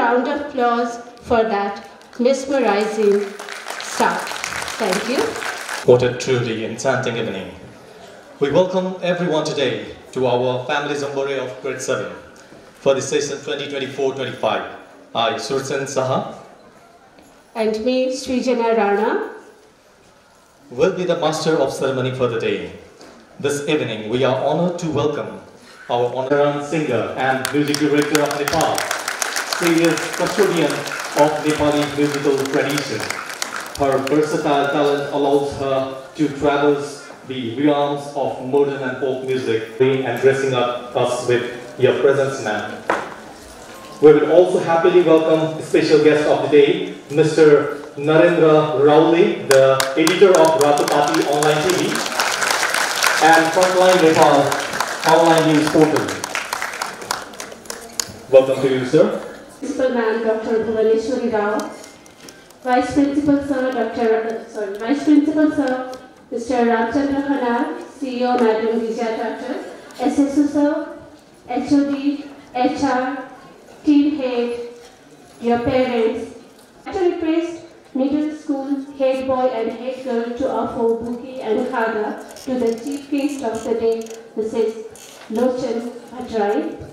round of applause for that mesmerizing start. Thank you. What a truly enchanting evening. We welcome everyone today to our Family Jamboree of Grade 7 for the session 2024-25. I, Sursen Saha, and me, Srijana Rana, will be the master of ceremony for the day. This evening, we are honored to welcome our honorary singer and music director of Nepal, serious custodian of Nepali musical tradition. Her versatile talent allows her to traverse the realms of modern and folk music and dressing up us with your presence, ma'am. We will also happily welcome the special guest of the day, Mr. Narendra Rauli, the editor of Ratapati Online TV and Frontline Nepal Online News Portal. Welcome to you, sir. Principal Ma'am Dr. Bhuvaneshwari Rao, Vice Principal Sir Mr. Ramchandra Khanal, CEO Madam Vijaya Doctor, SSO Sir, HOD, HR, team head, your parents. I request middle school head boy and head girl to offer bouquet and khada to the chief guest of the day, Mrs. Lochan Bhatrai.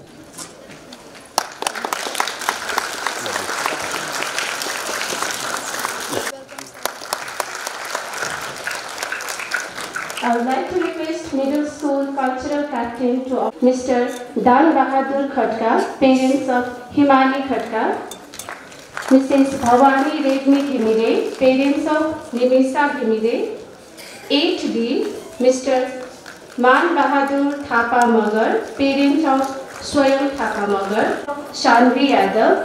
I would like to request middle school cultural captain to Mr. Dan Bahadur Khatka, parents of Himani Khatka, Mrs. Bhavani Redmi Ghimire, parents of Nimisa Ghimire, 8B, Mr. Man Bahadur Thapa Magar, parent of Swayam Thapa Magar, Shanvi Yadav,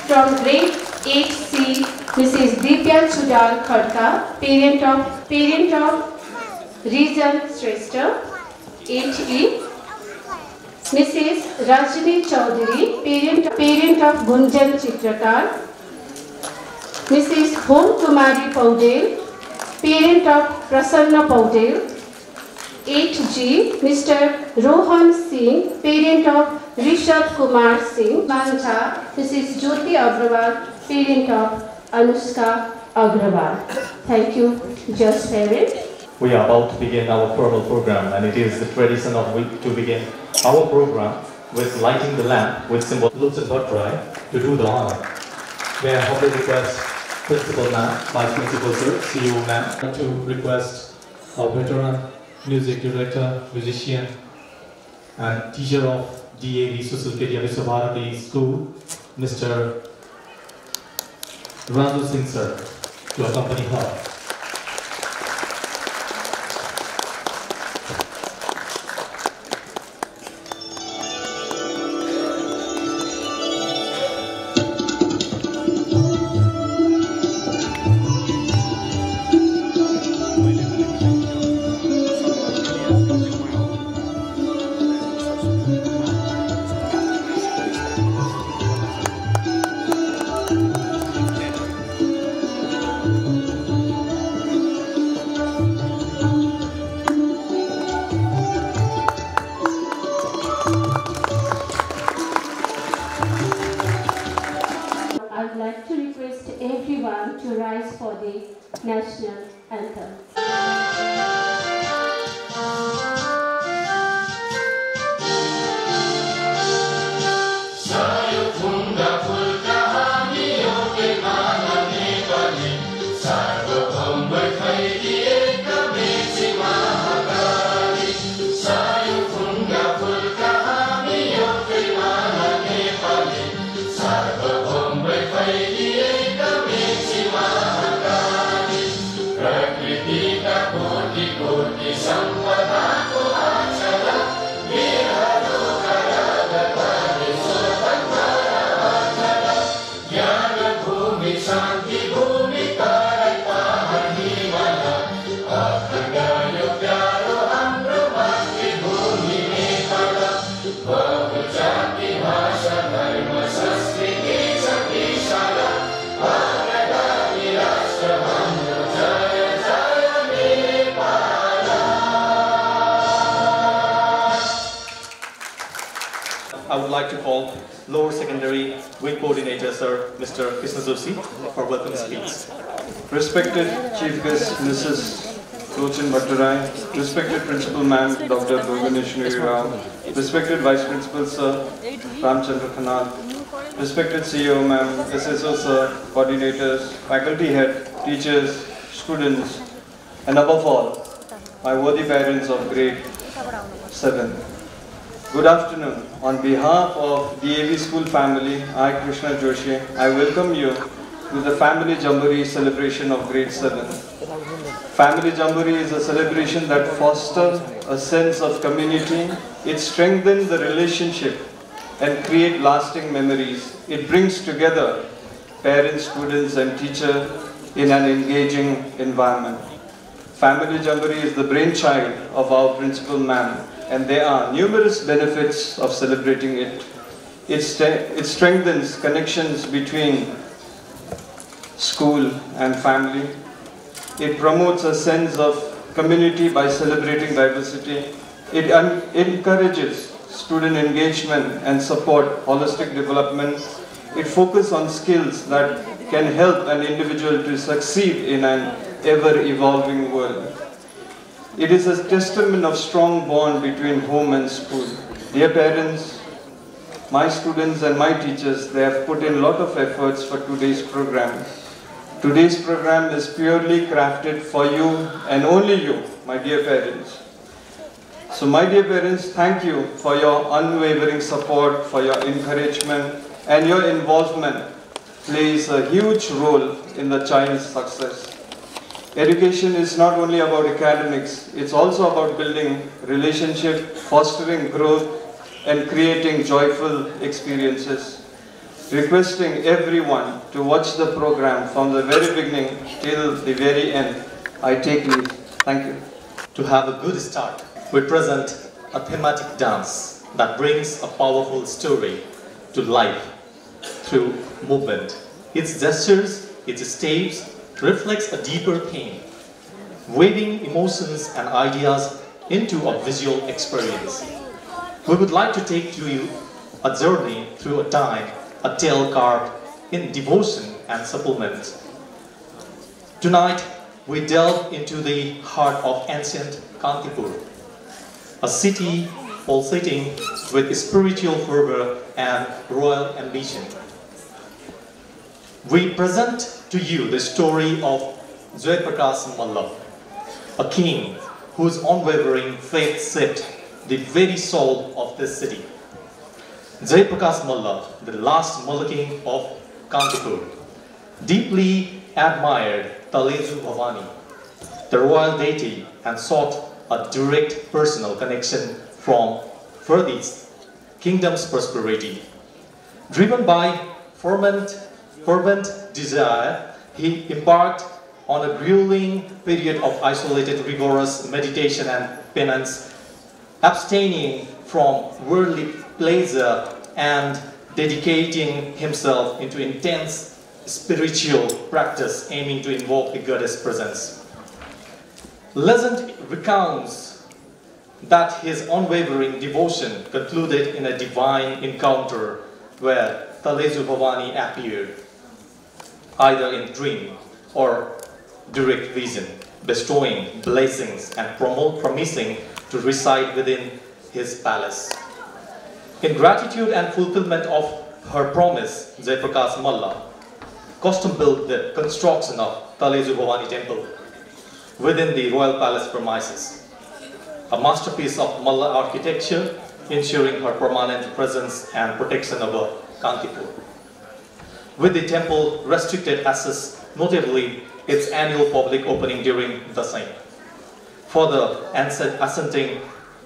from grade 8C, Mrs. Dipya Chudal Khatka, parent of Rizal Shrestha, 8E, Mrs. Rajni Chaudhary, parent of Gunjan Chitrakar, Mrs. Hom Kumari Paudel, parent of Prasanna Paudel, 8G, Mr. Rohan Singh, parent of Rishabh Kumar Singh, Manja, Mrs. Jyoti Agrawal, parent of Anushka Agrawal. Thank you, just parent. We are about to begin our formal program, and it is the tradition of week to begin our program with lighting the lamp with symbol Lochan Bhatrai to do the honor. May I humbly request Principal Ma'am, Vice Principal Sir, CEO Ma'am, to request our veteran music director, musician, and teacher of DAV Susulkedia Viswabharati School, Mr. Ranju Singh Sir, to accompany her. To rise for the national anthem. I would like to call Lower Secondary Wing Coordinator, Sir Mr. Krishna Joshi, for welcome speech. Respected Chief Guest Mrs. Lochin Bhattarai, respected Principal Ma'am Dr. Bhuvaneshwari Rao, respected Vice Principal Sir Ramchandra Khanal, respected CEO Ma'am, SSO Sir, coordinators, faculty head, teachers, students, and above all, my worthy parents of grade 7. Good afternoon. On behalf of DAV School family, I, Krishna Joshi, I welcome you to the Family Jamboree celebration of grade 7. Family Jamboree is a celebration that fosters a sense of community. It strengthens the relationship and creates lasting memories. It brings together parents, students, and teachers in an engaging environment. Family Jamboree is the brainchild of our Principal Ma'am, and there are numerous benefits of celebrating it. It strengthens connections between school and family. It promotes a sense of community by celebrating diversity. It encourages student engagement and support holistic development. It focuses on skills that can help an individual to succeed in an ever-evolving world. It is a testament of strong bond between home and school. Dear parents, my students and my teachers, they have put in a lot of efforts for today's program. Today's program is purely crafted for you and only you, my dear parents. So my dear parents, thank you for your unwavering support, for your encouragement, and your involvement plays a huge role in the child's success. Education is not only about academics, it's also about building relationship, fostering growth, and creating joyful experiences. Requesting everyone to watch the program from the very beginning till the very end. I take leave. Thank you. To have a good start, we present a thematic dance that brings a powerful story to life through movement. Its gestures, its steps reflects a deeper theme, weaving emotions and ideas into a visual experience. We would like to take to you a journey through a time, a tale carved in devotion and supplement. Tonight, we delve into the heart of ancient Kantipur, a city pulsating with spiritual fervor and royal ambition. We present to you the story of Jayaprakash Malla, a king whose unwavering faith shaped the very soul of this city. Jayaprakash Malla, the last Malla king of Kantipur, deeply admired Taleju Bhavani, the royal deity, and sought a direct personal connection for this kingdom's prosperity. Driven by fervent desire, he embarked on a grueling period of isolated, rigorous meditation and penance, abstaining from worldly pleasure and dedicating himself into intense spiritual practice aiming to invoke the goddess presence. Legend recounts that his unwavering devotion concluded in a divine encounter where Taleju Bhavani appeared, either in dream or direct vision, bestowing blessings and promising to reside within his palace. In gratitude and fulfillment of her promise, Jayaprakash Malla custom-built the construction of Taleju Bhavani temple within the royal palace premises, a masterpiece of Malla architecture ensuring her permanent presence and protection over Kantipur. With the temple restricted access, notably its annual public opening during the same, further accenting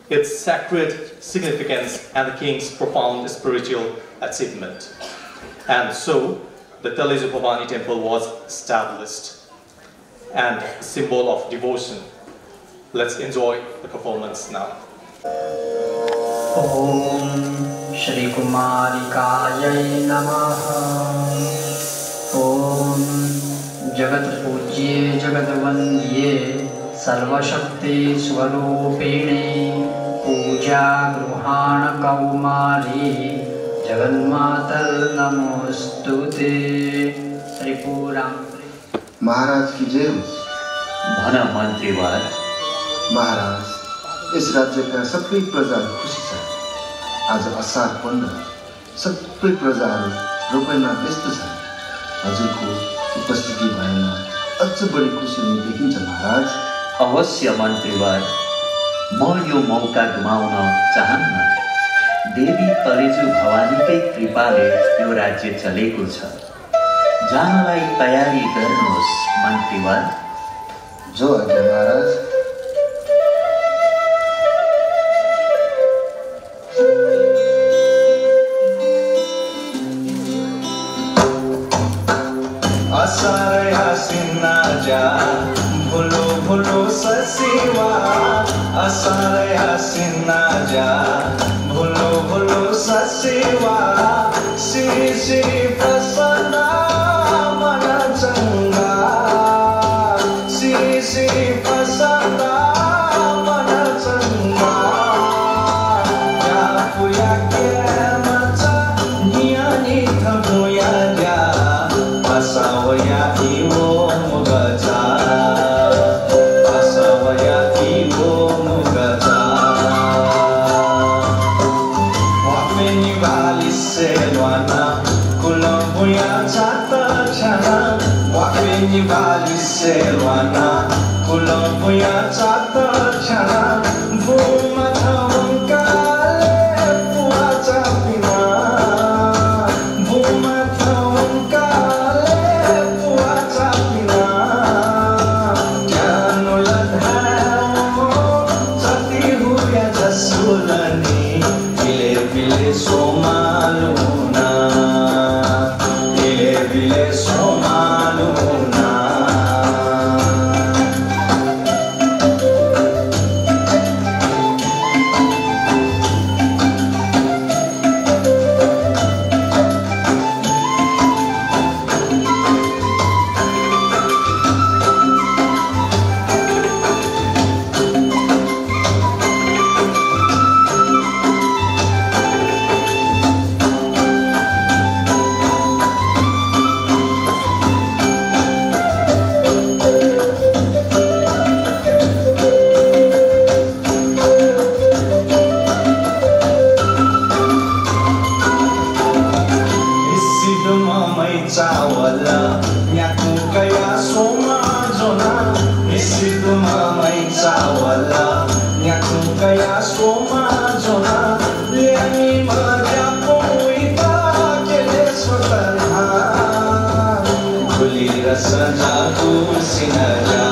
its sacred significance and the king's profound spiritual achievement. And so, the Taleju Bhavani temple was established and symbol of devotion. Let's enjoy the performance now. Om Shri Kumarikayai Namaha. Om Jagat Pujye Jagat Vandye Sarva Shakti Swarupene Puja विद्या गृहाण कौमारी जगन्मातल नमोस्तुते। त्रिपुरां महाराज की जय हो। भन मन्त्रीवर। महाराज, यस राज्यका सबै प्रजाहरू खुसी छन्। आज असार 15 सबै प्रजाहरू रोपैमा व्यस्त छन्। हजुरको उपस्थिति भएमा अझ बढी खुसी हुने देखिन्छ महाराज। अवश्य मन्त्रीवर, म यो मौका गुमाउन चाहन्न। देवी तलेजु भवानीकै कृपाले यो राज्य चलेको छ। जानलाई तयारी गर्नुहोस् मन्त्रीवर। जो आज्ञा महाराज। असारे हसीना जा भूलो भूलो ससीवा। असारे हसीना जा भूलो भूलो ससीवा। श्री श्री प्रसन्ना मन चंगा। श्री श्री प्रसन्ना मन चंगा। या पुया के मचा नियानी थमुया जा। Asawaya iwo mugaza. Asawaya iwo mugaza. Wapeni bali selwana kulombuya chata chana. Wapeni bali selwana kulombuya chata chana. Buma thamkale puacha pina. Buma Somaluna, vile Somaluna. Chawala nyaku kaya soma zona. Isitu mamai chawala nyaku kaya soma zona. Liani maja poita kele swatarha. Kuli rasa jagu sinaja.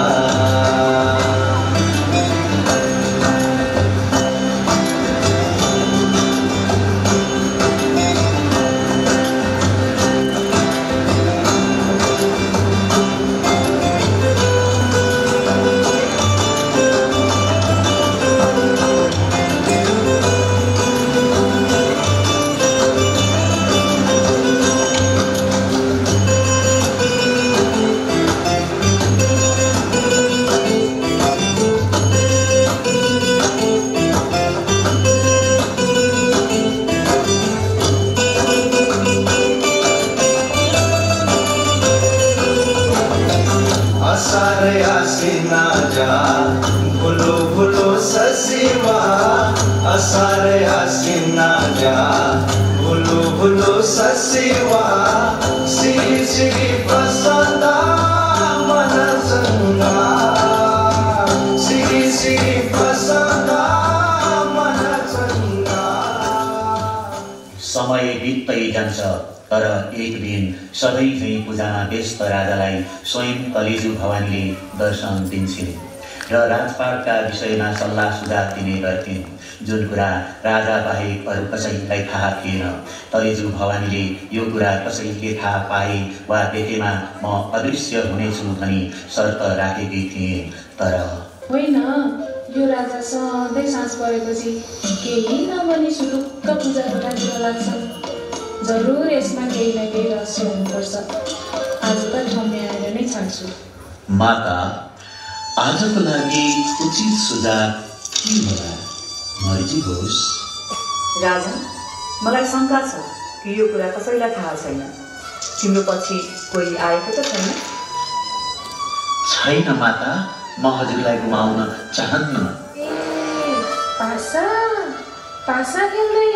Asare asina ja bhulo bhulo sasiwa. Asare asina ja bhulo bhulo sasiwa. Siri siri pasanda mana changa. Siri siri pasanda mana changa. समय बित्दै जान्छ तर एक दिन सधैँ झैँ पूजामा व्यस्त राजालाई स्वयं तलेजु भवानीले दर्शन दिन्छन् र राजपाटका विषयमा सल्लाह सुझाव दिने गर्थिन्। जुन कुरा राजा बाहेक अरू कसैलाई थाहा थिएन। तलेजु भवानीले यो कुरा कसैले थाहा पाए वा देखेमा म अदृश्य हुनेछु भनी शर्त राखेकी थिए। तर होइन, यो राजा सधैँ साँझ परेपछि केही नभनी सुरुक्क पूजा कोठातिर लाग्छ। जरुर यसमा केही न केही रहस्य हुनुपर्छ। आज त ठम्याएर नै छाड्छु। माता, आजको लागि उचित सुझाव के होला? मर्जी होस्। राजन, मलाई शङ्का छ कि यो कुरा कसैलाई थाहा छैन। तिम्रो पछि कोही आएको त छैन? छैन माता, म हजुरलाई गुमाउन चाहन्न। पासा खेल्दै।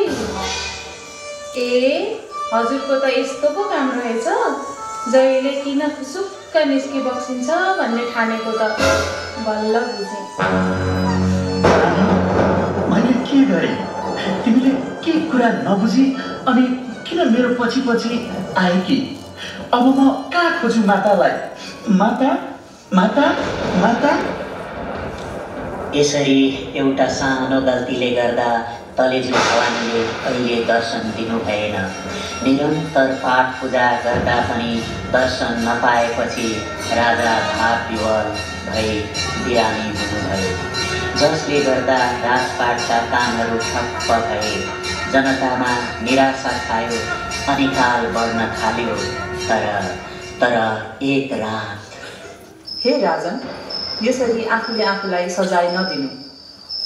हजुरको त यस्तो पो काम रहेछ, जहिले किन फुसुक्क निस्की बक्सिन्छ भन्ने ठानेको त बल्ल बुझेँ। मैले के गरेँ? तिमीले के कुरा नबुझी अनि किन मेरो पछि पछि आएकी? अब म कहाँ खोजु मातालाई? माता माता माता। यसरी एउटा सानो गल्तीले गर्दा तलेजु भवानीले कहिले दर्शन दिनु भएन। निरन्तर पाठ पूजा गर्दा पनि दर्शन नपाएपछि राजा भाव-विह्वल भई बिरामी हुनुभयो, जसले गर्दा राजपाटका कामहरू ठप्प भए। जनतामा निराशा खायो, अनिकाल बढ्न थाल्यो। तर एक रात। हे राजन, यसरी आफूले आफूलाई सजाय नदिनु।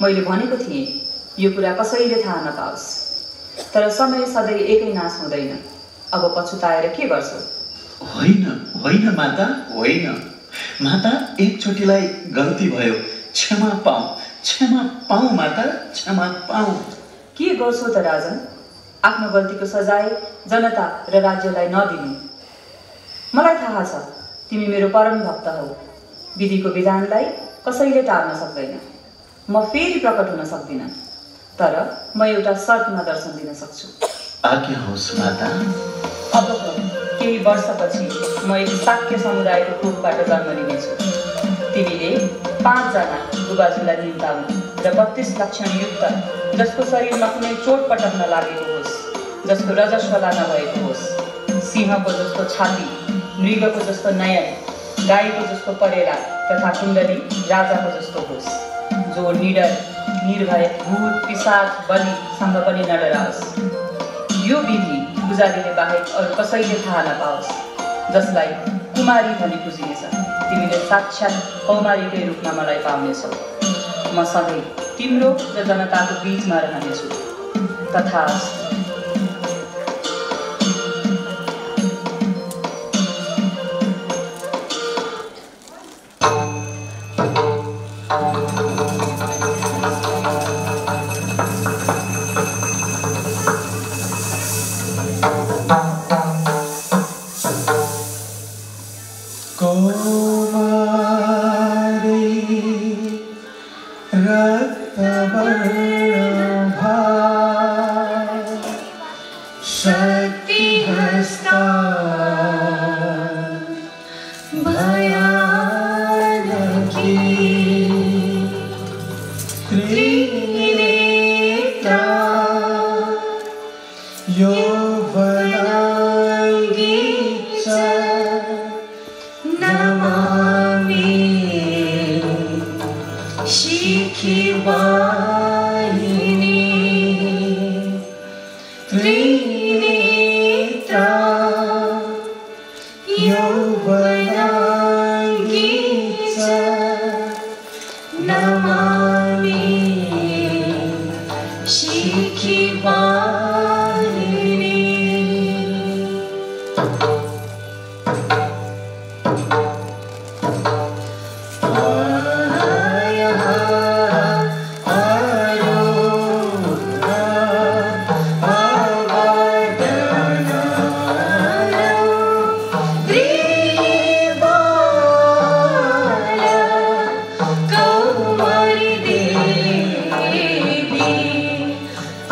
मैले भनेको थिएँ यो कुरा कसैले थाहा नपाओस्। तर समय सधैँ एकै नाश हुँदैन। अब पछुताएर के गर्छौ? होइन होइन माता, होइन माता, एकचोटिलाई गल्ती भयो, क्षमा पाऊ माता, क्षमा पाऊ। के गर्छौ त राजन? आफ्नो गल्तीको सजाय जनता र राज्यलाई नदिनु। मलाई थाहा छ तिमी मेरो परम भक्त हौ। विधिको विधानलाई कसैले टाल्न सक्दैन। म फेरि प्रकट हुन सक्दिनँ, तर म एउटा शर्तमा दर्शन दिन सक्छु। आज्ञा होस् माता। अब केही वर्षपछि म एक शाक्य समुदायको कोखबाट जन्म लिनेछु। तिमीले 5 जना बुबाजुलाई निम्ताउनु र 32 लक्षण युक्त, जसको शरीरमा कुनै चोटपटक नलागेको होस्, जसको रजस्वला नभएको होस्, सिंहको जस्तो छाती, मृगको जस्तो नयन, गाईको जस्तो परेला तथा कुण्डली राजाको जस्तो होस्, जो निडर निर्भय भूत पिशाच बलिसँग पनि नडराओस्। यो विधि पुजारीले बाहेक अरू कसैले थाहा नपाओस्, जसलाई कुमारी भनी पुजिनेछ। तिमीले साक्षात् कौमारीकै रूपमा मलाई पाउनेछौ। म सधैँ तिम्रो र जनताको बीचमा रहनेछु। तथास्तु।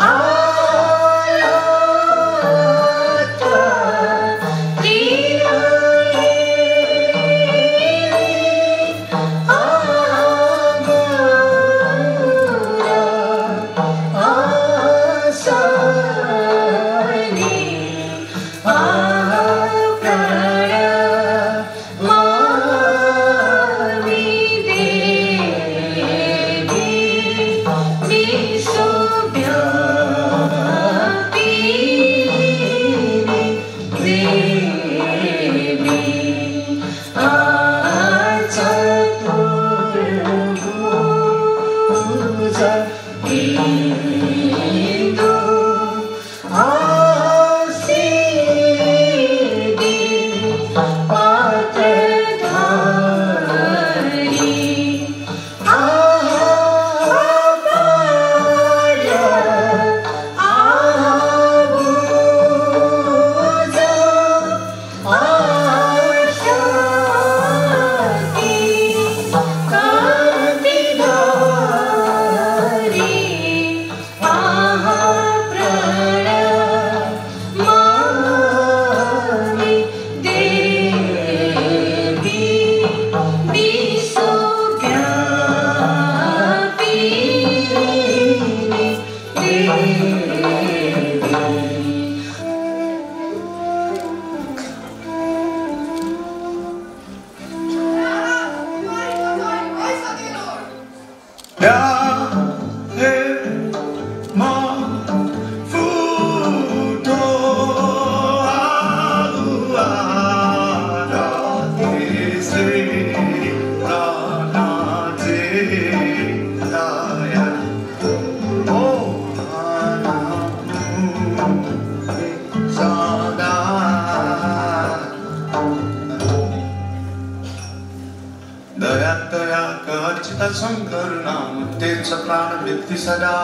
Ah शंकर नाम तेज प्राण व्यक्ति सदा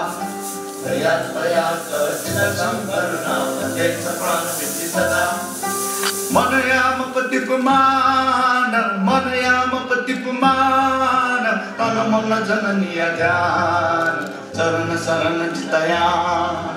दया दया कृष्ण शंकर नाम तेज प्राण व्यक्ति सदा मनयाम पतिपमान तन मन जननीय ध्यान चरण शरण चितयान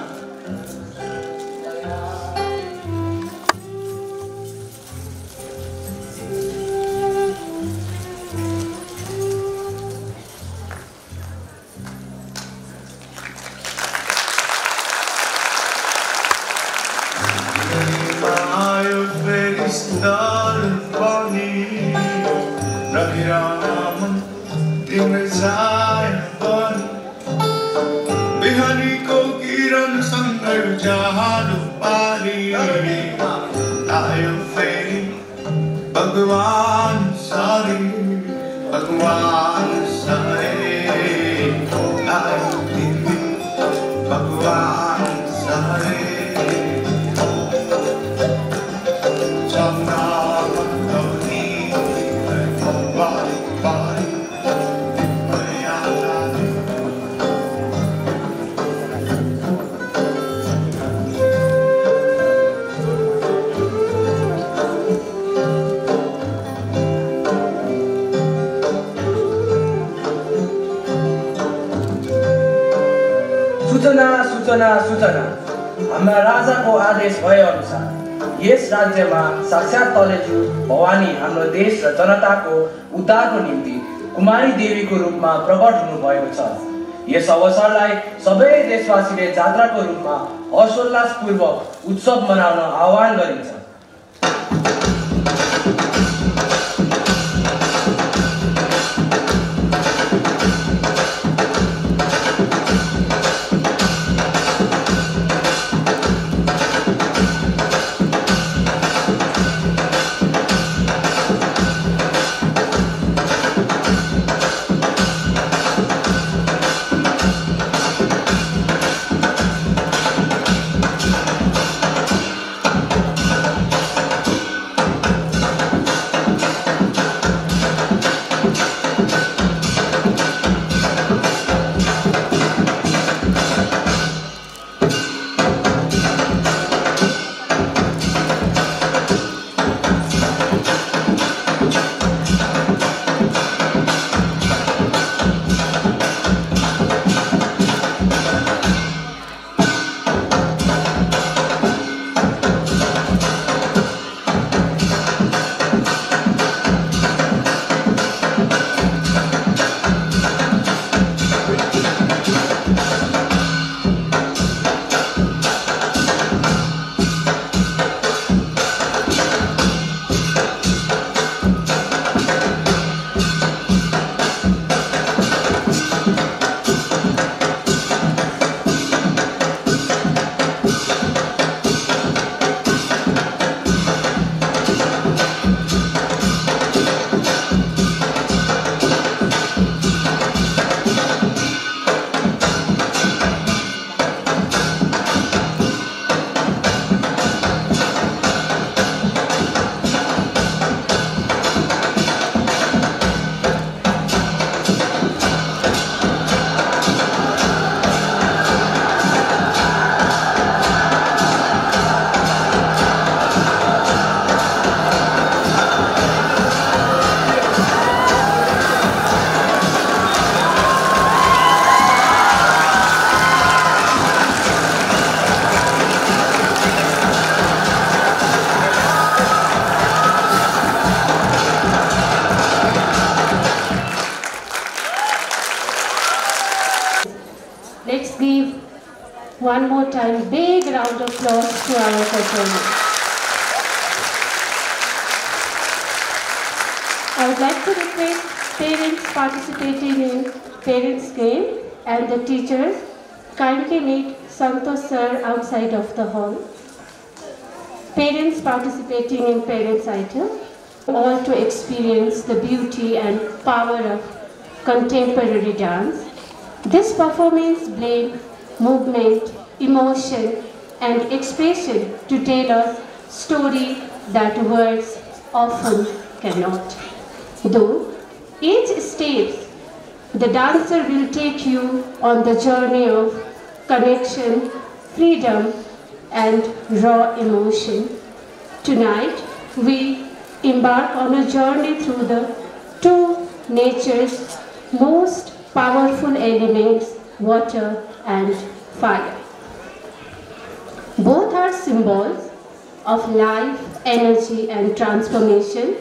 बिहानी को किरण संग उजालो पारी आयो फेरी भगवान सारे भगवान सारे सूचना हाम्रा राजाको आदेश भए अनुसार यस राज्यमा साक्षात तलेजु भवानी हाम्रो देश र जनताको उद्धारको निम्ति कुमारी देवीको रूपमा प्रकट हुनुभएको छ। यस अवसरलाई सबै देशवासीले जात्राको रूपमा हर्षोल्लासपूर्वक उत्सव मनाउन आह्वान गरिन्छ। One more time, big round of applause to our performers. I would like to request parents participating in Parents' Game and the teachers kindly meet Santosh sir outside of the hall. Parents participating in Parents' Item, all to experience the beauty and power of contemporary dance. This performance blends movement, emotion, and expression to tell a story that words often cannot. Though each step, the dancer will take you on the journey of connection, freedom, and raw emotion. Tonight, we embark on a journey through the two nature's most powerful elements, water and fire. Both are symbols of life, energy, and transformation.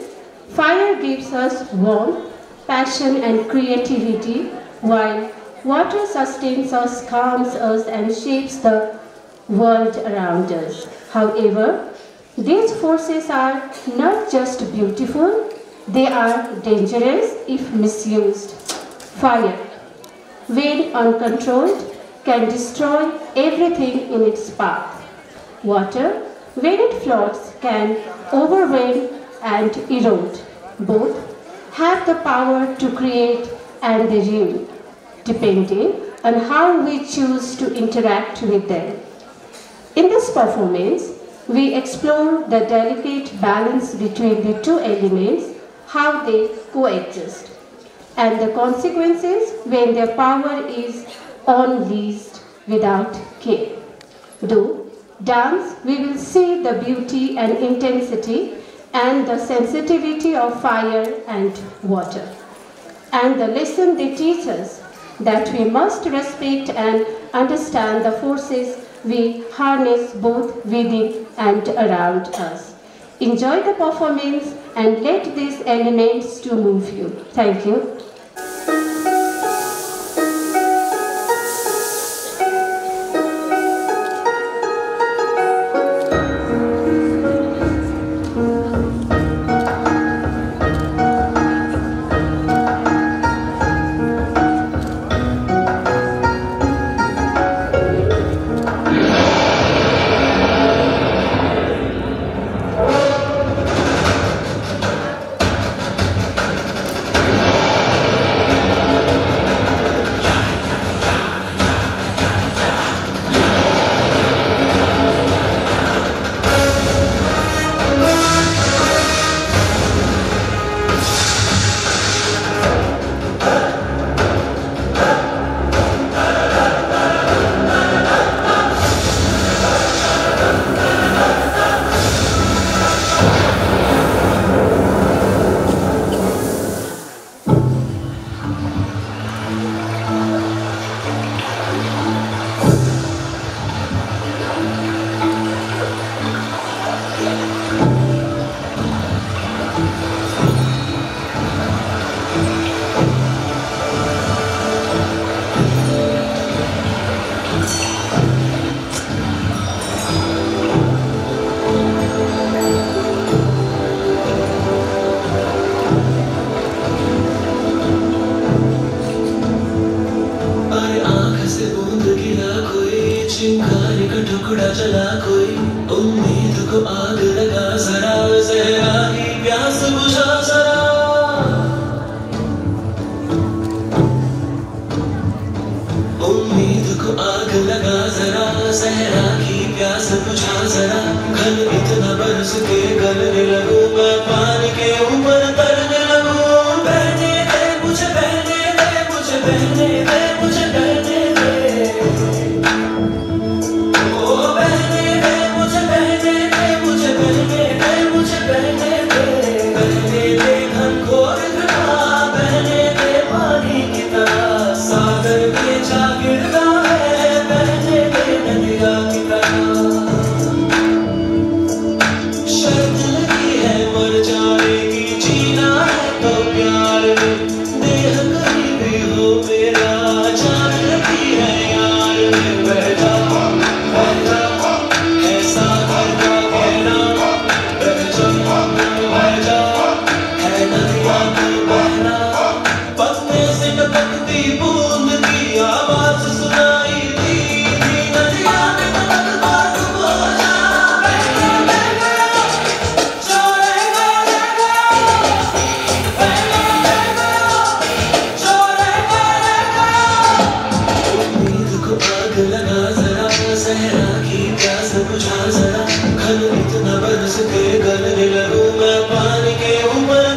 Fire gives us warmth, passion, and creativity, while water sustains us, calms us, and shapes the world around us. However, these forces are not just beautiful, they are dangerous if misused. Fire, when uncontrolled, can destroy everything in its path. Water, when it floats, can overwhelm and erode. Both have the power to create and ruin, depending on how we choose to interact with them. In this performance, we explore the delicate balance between the two elements, how they coexist, and the consequences when their power is unleashed without care. Through dance, we will see the beauty and intensity and the sensitivity of fire and water, and the lesson they teach us that we must respect and understand the forces we harness both within and around us. Enjoy the performance and let these elements to move you. Thank you. शर्त लगी है मर जाएगी जीना सहरा की प्यास बुझा जरा घन इतना बरस के गलने लगूं मैं पानी के ऊपर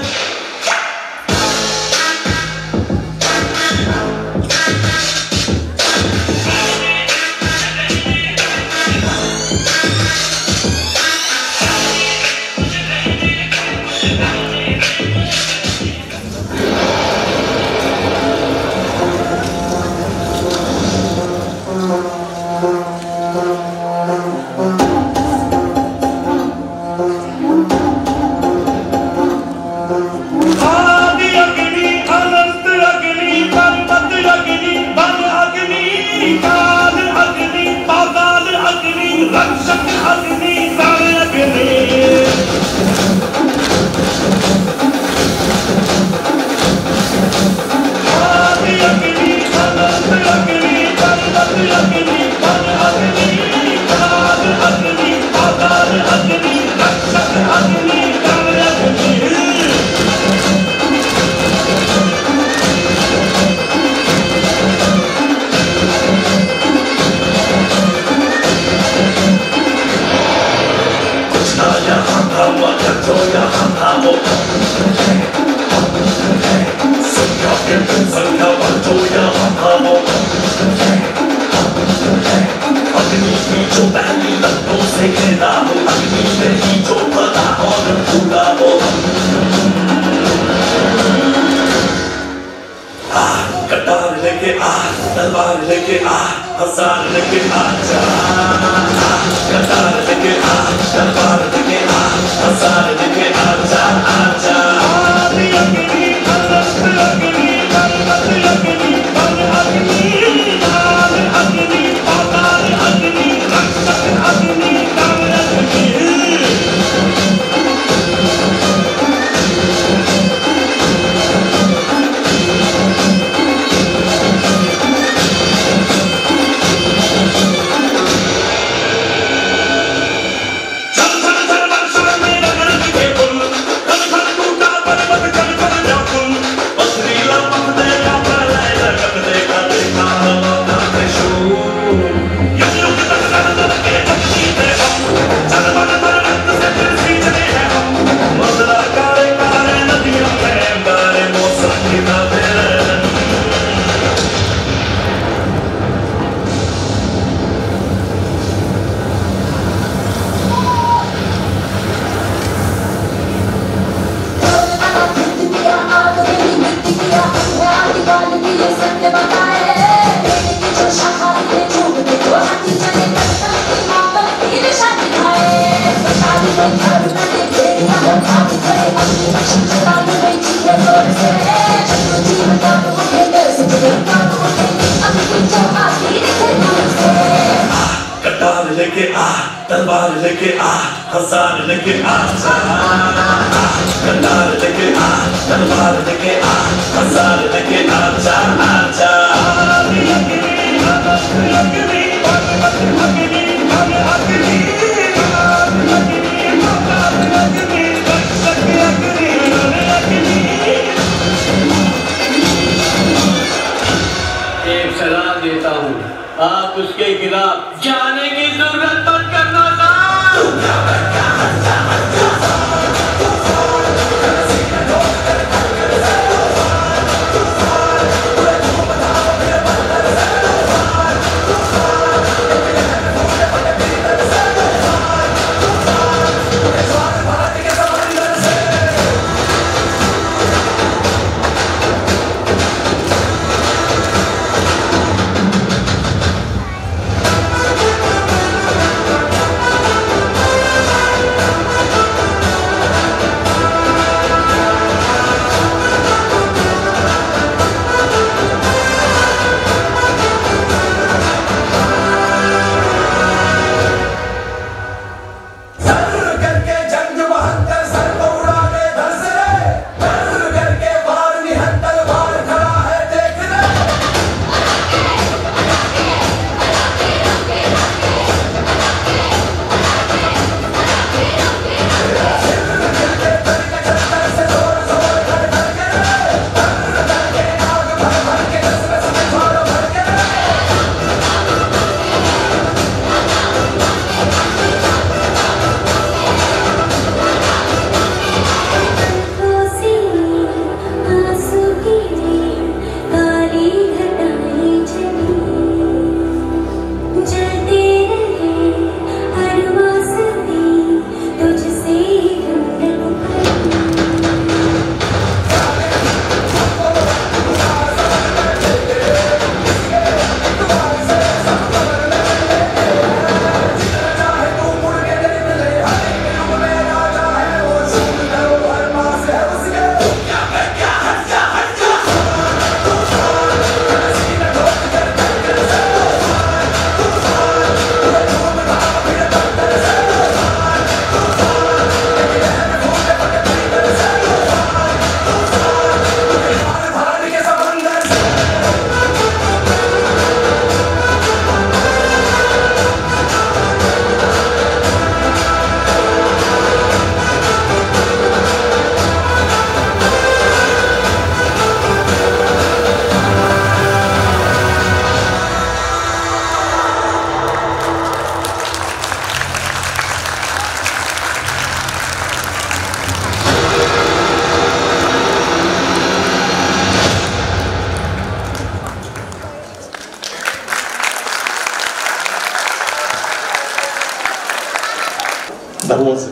That was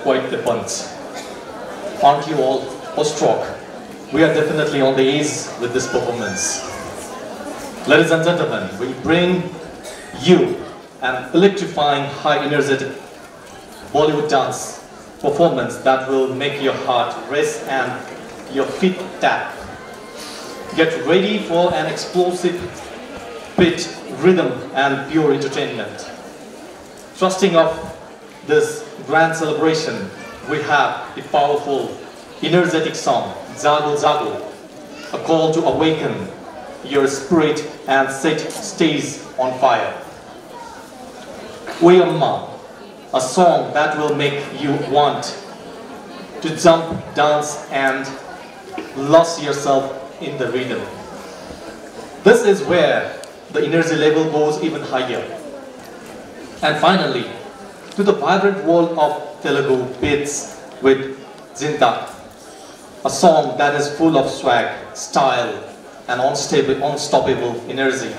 quite the punch. Aren't you all awestruck? We are definitely on the ease with this performance. Ladies and gentlemen, we bring you an electrifying, high energetic Bollywood dance performance that will make your heart race and your feet tap. Get ready for an explosive pitch, rhythm and pure entertainment. Trusting of this grand celebration, we have the powerful, energetic song, Jago Jago, a call to awaken your spirit and set stage on fire. Oyamma, a song that will make you want to jump, dance and lose yourself in the rhythm. This is where the energy level goes even higher. And finally, to the vibrant world of Telugu beats with Zinda, a song that is full of swag, style and unstoppable energy.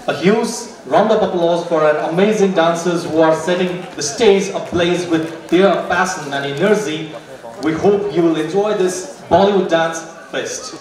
A huge round of applause for our amazing dancers who are setting the stage ablaze with their passion and energy. We hope you will enjoy this Bollywood Dance Fest.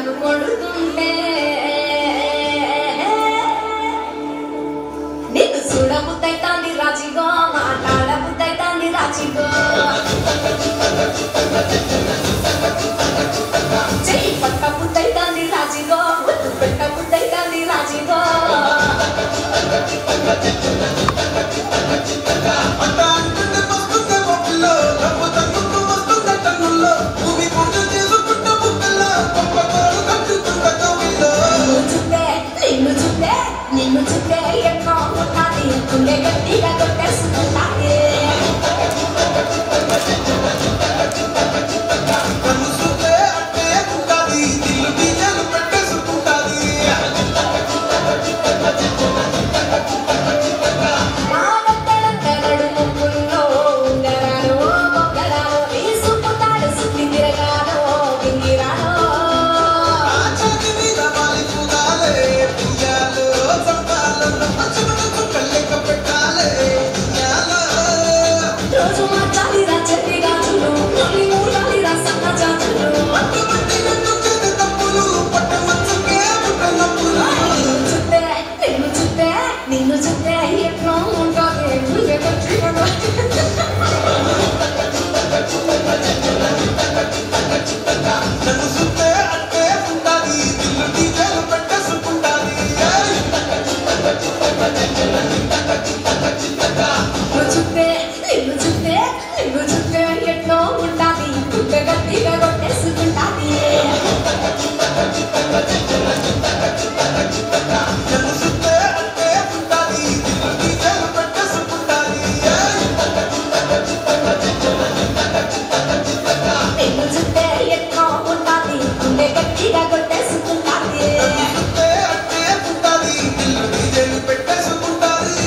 నన్ను కొడుతుంటే నిన్ను చూడబుద్దైతాంది రాజిగో మాట్లాడబుద్దైతాంది రాజిగో చెయ్యి పట్టబుద్దైతాంది రాజిగో ముద్దు పెట్టబుద్దైతాంది రాజిగో నిన్ను చూస్తే ఎన్నో ఉన్నది గుండె గట్టిగా కొట్టేసుకుంటాయి నన్ను చూస్తే అట్టే ఉంటుంది దిల్లు బీజాలు పెట్టేసుకుంటుంది నడు ముగ్గుల్లో ఉంగరాలు బొగ్గరాలు తీసుకుంటాడు సుత్తి తిరగాను గింగిరాను రోజు మార్చాలిరా చెట్టి గాజులు మళ్ళీ మూడాలిరా సన్న జాజులు నిన్ను చూస్తే ఎట్లా ఉంటుంది నన్ను చూస్తే అట్టే ఉంటుంది దిల్లు డీజేలు పెట్టేసుకుంటుంది నిన్ను చూస్తే ఎట్లా ఉంటుంది గుండె గట్టిగా కొట్టేసుకుంటుంది నన్ను చూస్తే అట్టే ఉంటుంది దిల్లు డీజేలు పెట్టేసుకుంటుంది నిన్ను చూస్తే ఎట్లా ఉంటుంది గుండె గట్టిగా కొట్టేసుకుంటుంది అట్టే ఉంటుంది దిల్లు డీజేలు పెట్టేసుకుంటుంది.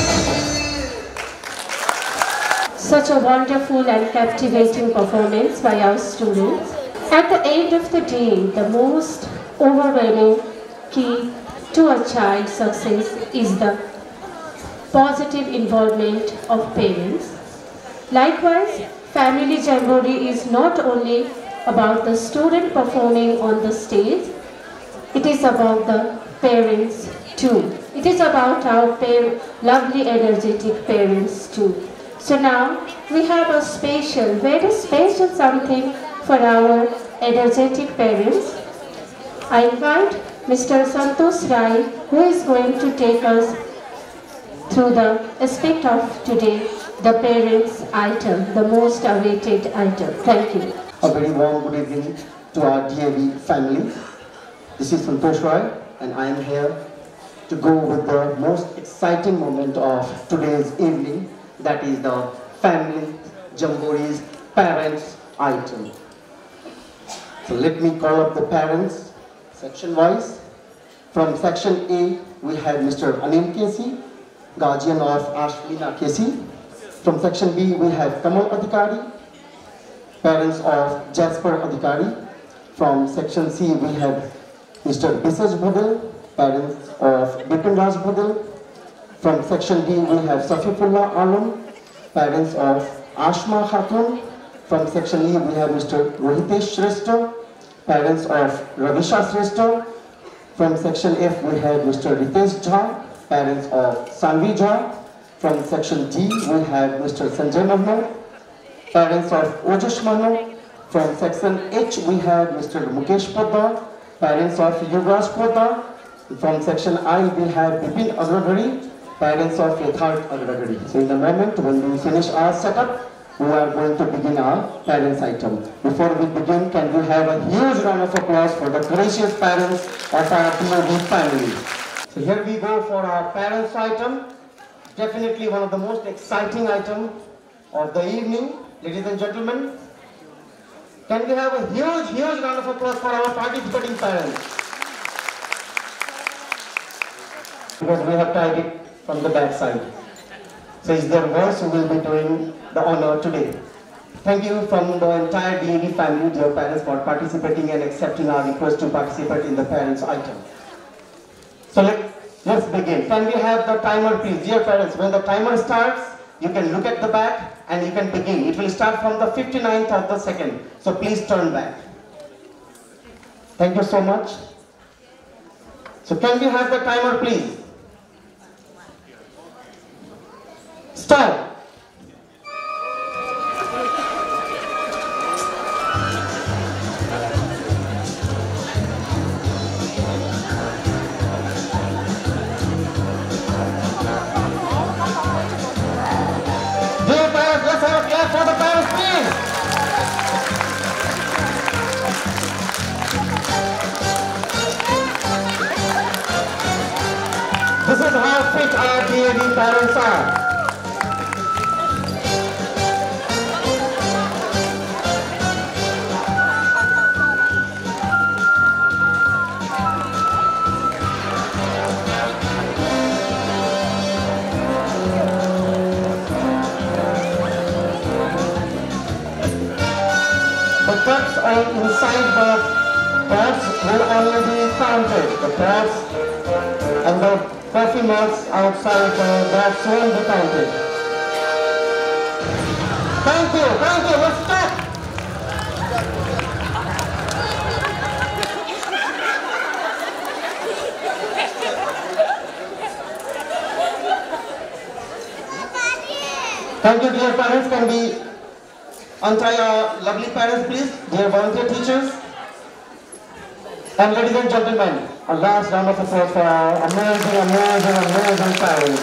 Such a wonderful and captivating performance by our students. At the end of the day, the most overwhelming key to a child's success is the positive involvement of parents. Likewise, Family Jamboree is not only about the student performing on the stage, it is about the parents too. It is about our lovely, energetic parents too. So now we have a special, very special something for our energetic parents. I invite Mr. Santosh Rai, who is going to take us through the aspect of today, the parents item, the most awaited item. Thank you. A very warm good evening to our DAV family. This is Santosh Rai and I am here to go with the most exciting moment of today's evening, that is the Family Jamboree's parents item. So let me call up the parents section wise. From section A we have Mr. Anil Kesi, guardian of Ashlina Kesi. From section B we have Kamal Adhikari, parents of Jasper Adhikari. From section C we have Mr. Bisaj Bhadal, parents of Bipin Raj Bhadal. From section D we have Safifullah Alam, parents of Ashma Khatun. From section E we have Mr. Rohitesh Shrestha, parents of Ravisha Shrestha. From section F we have Mr. Ritesh Jha, parents of Sanvi Jha. From section G we have Mr. Sanjay Mahmood, parents of Ojesh Manu. From section H we have Mr. Mukesh Poddar, parents of Yuvraj Poddar. From section I we have Bipin Agrawari, parents of Yatharth Agrawari. So in a moment when we finish our setup, we are going to begin our parents item. Before we begin, can we have a huge round of applause for the gracious parents of our DAV family. So here we go for our parents item. Definitely one of the most exciting items of the evening. Ladies and gentlemen, can we have a huge round of applause for our participating parents? Because we have tied it from the back side. So it's their voice who will be doing the honor today. Thank you from the entire DAV family, dear parents, for participating and accepting our request to participate in the parents item. So let's begin. Can we have the timer please? Dear parents, when the timer starts, you can look at the back and you can begin. It will start from the 59th of the second. So please turn back. Thank you so much. So can we have the timer, please? Start. Dear parents, let's have a clap for the parents, please. This is how fit our DAV parents are. The cups inside the pots will only be counted. The pots and the coffee mugs outside the box will be counted. Thank you, let's stop. Thank you, dear parents. Can we untie our lovely parents, please? Dear volunteer teachers. And ladies and gentlemen, a last round of applause for our amazing parents.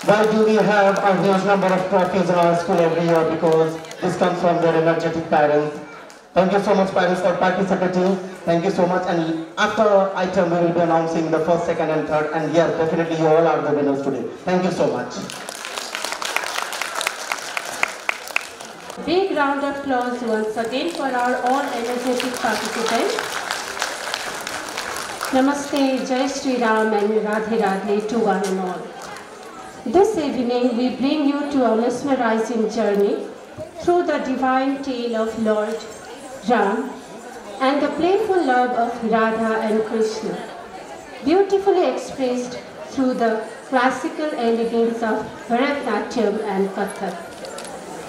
Why do we have a huge number of trophies in our school every year? Because this comes from their energetic parents. Thank you so much, parents, for participating. Thank you so much. And after item, we will be announcing the first, second, and third. And yes, definitely you all are the winners today. Thank you so much. Big round of applause once again for our all energetic participants. Namaste, Jai Shri Ram and Radhe Radhe to one and all. This evening we bring you to a mesmerizing journey through the divine tale of Lord Ram and the playful love of Radha and Krishna, beautifully expressed through the classical elegance of Bharatanatyam and Kathak.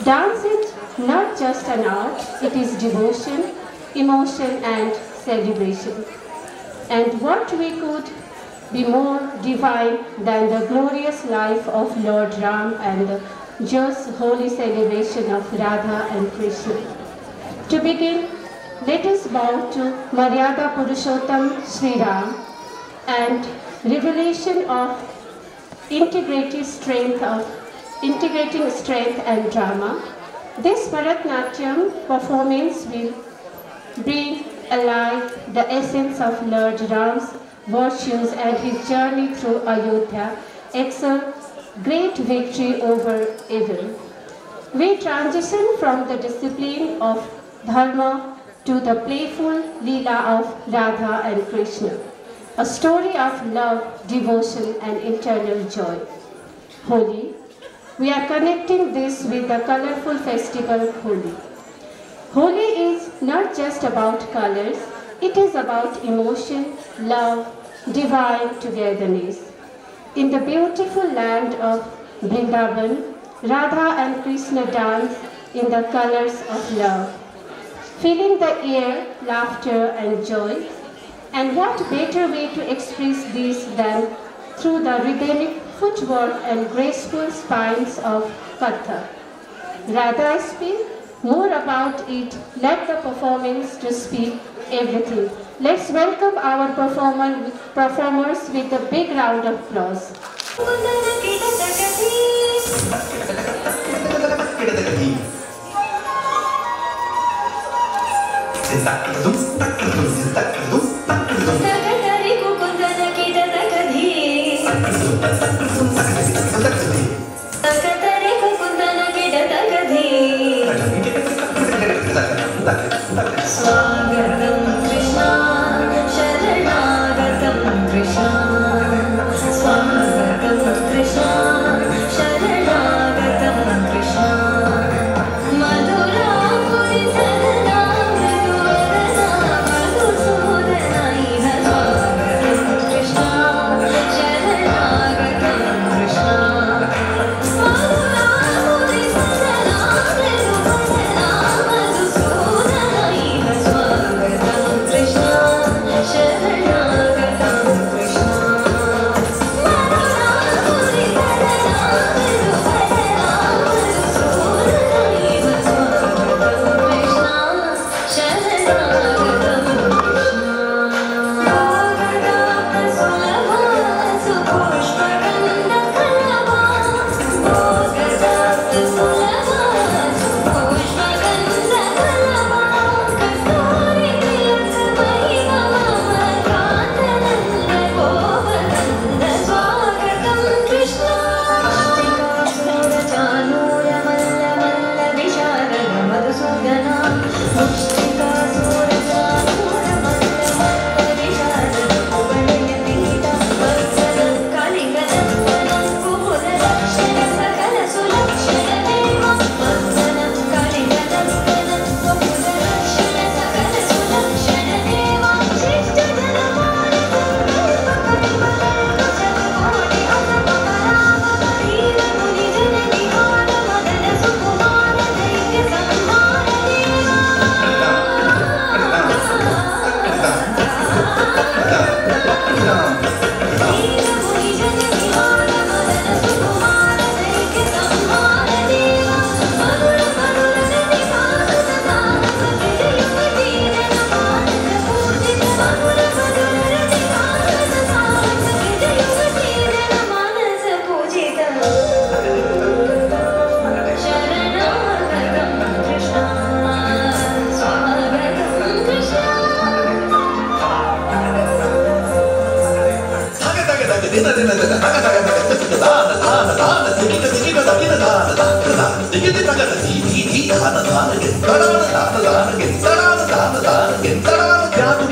Dance is not just an art, it is devotion, emotion and celebration. And what we could be more divine than the glorious life of Lord Ram and the just holy celebration of Radha and Krishna. To begin, let us bow to Maryada Purushottam Sri Ram and revelation of integrating strength and drama. This Bharatanatyam performance will bring alive the essence of Lord Ram's virtues and his journey through Ayodhya, excel great victory over evil. We transition from the discipline of Dharma to the playful Leela of Radha and Krishna, a story of love, devotion and eternal joy. Holi. We are connecting this with the colorful festival Holi. Holi is not just about colors, it is about emotion, love, divine togetherness. In the beautiful land of Vrindavan, Radha and Krishna dance in the colors of love, filling the air, laughter and joy. And what better way to express this than through the rhythmic footwork and graceful spines of Kathak. Rather I speak more about it, let the performance to speak everything. Let's welcome our performers with a big round of applause. Swagatam Krishna, Sharanagatam Krishna, Swagatam Krishna, Sharanagatam Krishna, Madhura Puri Sarana, Madhurana, Madhusudana, Swagatam Krishna, Sharanagatam Krishna, Madhura Puri Sarana, Madhusudana,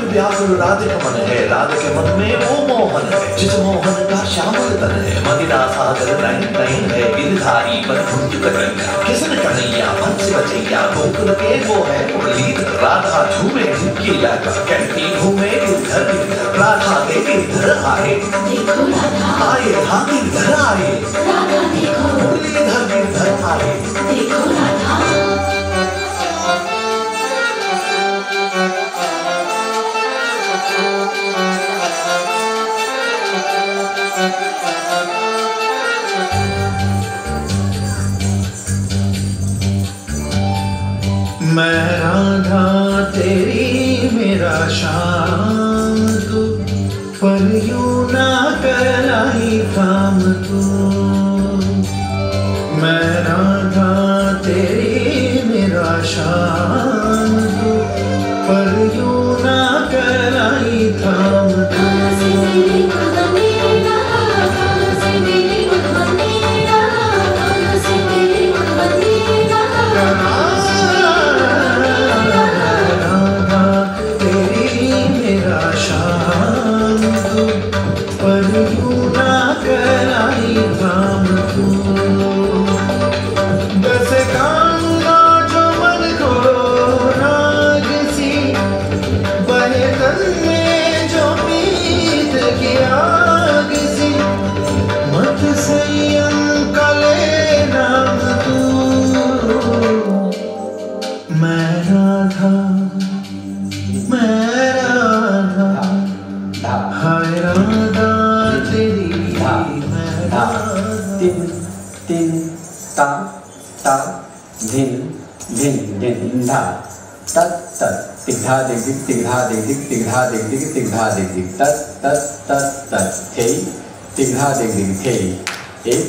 व्याकुल राधे का मन है, राधे के मन में वो मोहन है, जिस मोहन का श्यामल तन है, मदिरा सागर नयन नयन है, गिरधारी पर भुज कटैया, किसन कन्हैया पंच बचैया, गोकुल के वो है मुरलीधर, राधा झूमे झुमकी लाकर, कहती घूमे गिरधर गिरधर, राधा के गिरधर आए, देखो राधा आए, हाँ गिरधर आए, राधा देखो, मुरलीधर गिरधर आए, देखो राधा। मैं राधा तेरी मेरा श्याम तू, पर यूं ना कहलाई काम तू। मैं राधा तेरी मेरा श्याम तू, पर यूं ना कहलाई काम तू। तिग्धा दिग दिग तिग्धा दिग दिग तिग्धा दिग दिग तिग्धा दिग दिग तत तत तत तत थे तिग्धा दिग दिग थे एक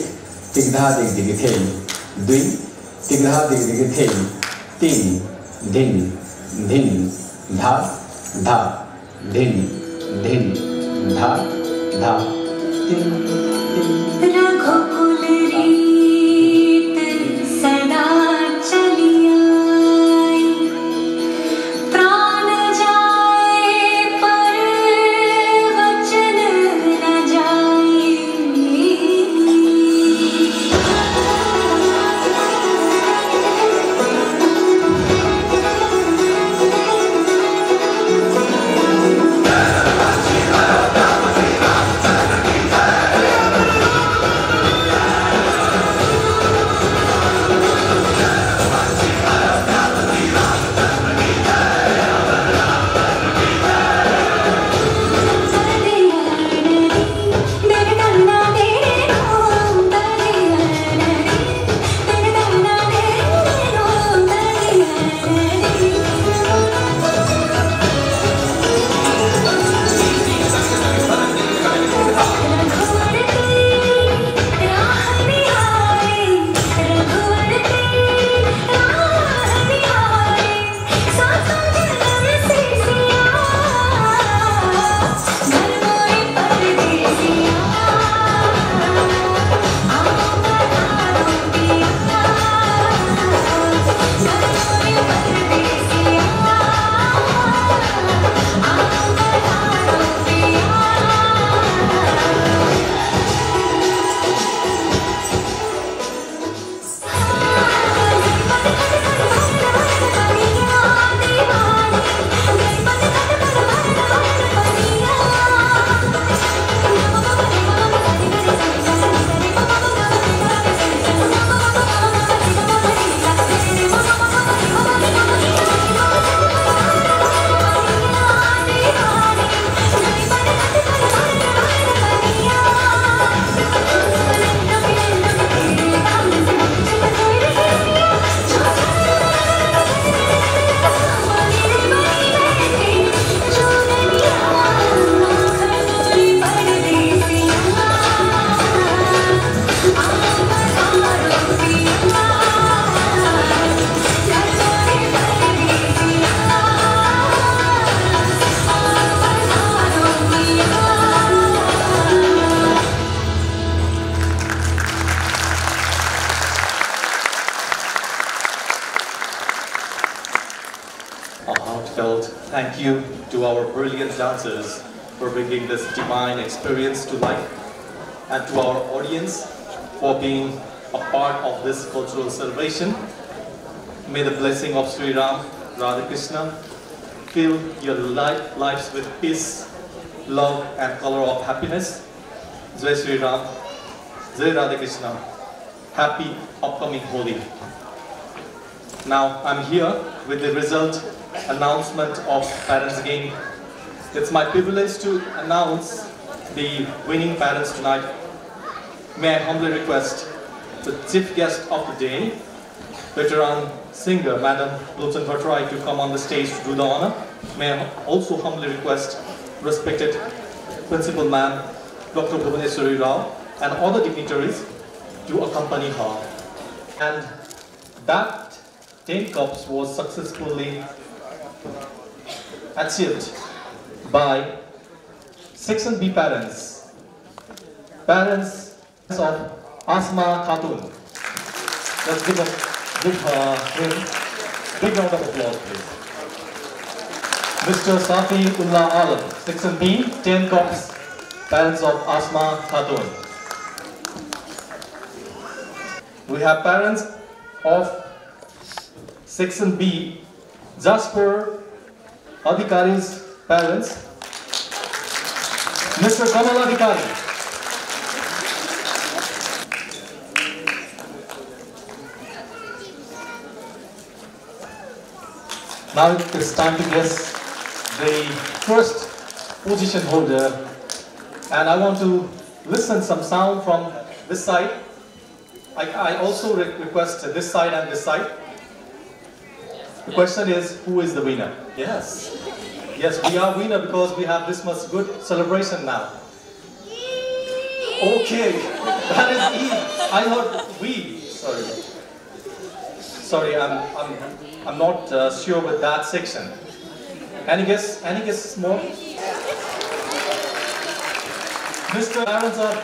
तिग्धा दिग दिग थे द्वि तिग्धा दिग दिग थे तीन धिन धिन धा धा धिन धिन धा धा तिन तिन। रघुकुल रीत सदा चली आई, प्राण जाए पर वचन न जाए। Thank you to our brilliant dancers for bringing this divine experience to life, and to our audience for being a part of this cultural celebration. May the blessing of Sri Ram, Radha Krishna, fill your lives with peace, love and color of happiness. Jai Sri Ram, Jai Radha Krishna. Happy upcoming Holi. Now I'm here with the result announcement of Parents Game. It's my privilege to announce the winning parents tonight. May I humbly request the chief guest of the day, veteran singer Madam Lochen Bhattarai, to come on the stage to do the honor. May I also humbly request respected Principal Ma'am Dr. Bhuvaneshwari Rao and other dignitaries to accompany her. And that 10 cups was successfully achieved by Section B parents. Parents of Asma Khatun. Let's give her big round of applause, please. Mr. Safi Ullah Alam, Section B, 10 cups, parents of Asma Khatun. We have parents of Section B, Jasper Adhikari's parents, Mr. Kamal Adhikari. Now it's time to guess the first position holder, and I want to listen some sound from this side. I also request this side and this side. The question is, who is the winner? Yes. Yes, we are winner because we have this much good celebration now. Okay, that is E. I heard we. Sorry, I'm not sure with that section. Any guess? Any guesses more? Mr. Parents of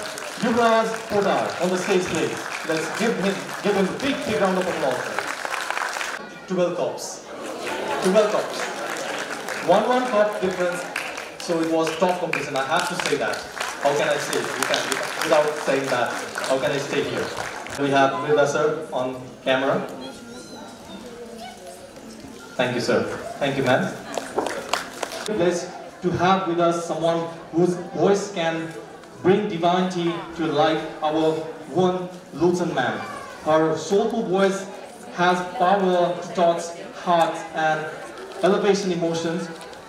Yuvraj Podar on the stage, please. Let's give him a big round of applause. 12 cups. 12 cups. 1 cup difference. So it was top competition. I have to say that. How can I say it? Without saying that, how can I stay here? We have Mrida sir on camera. Thank you, sir. Thank you, ma'am. Blessed to have with us someone whose voice can bring divinity to life, our one Lochen ma'am. Her soulful voice has power to touch hearts and elevation emotions.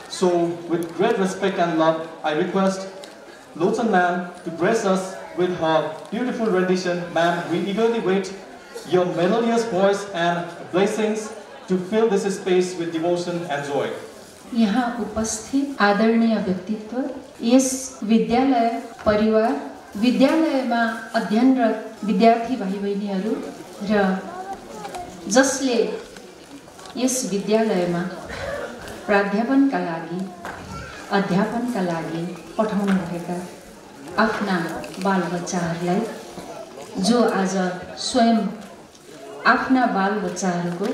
So, with great respect and love, I request Lochen ma'am to grace us with her beautiful rendition. Ma'am, we eagerly wait your melodious voice and blessings to fill this space with devotion and joy. यहाँ उपस्थित आदरणीय व्यक्तित्व, यस विद्यालय परिवार, विद्यालयमा अध्ययनरत विद्यार्थी भाइ बहिनीहरू र जसले यस विद्यालयमा प्राध्यापनका लागि अध्यापनका लागि पठाउनु भएका आफ्ना बालबच्चाहरूलाई, जो आज स्वयं आफ्ना बालबच्चाहरूको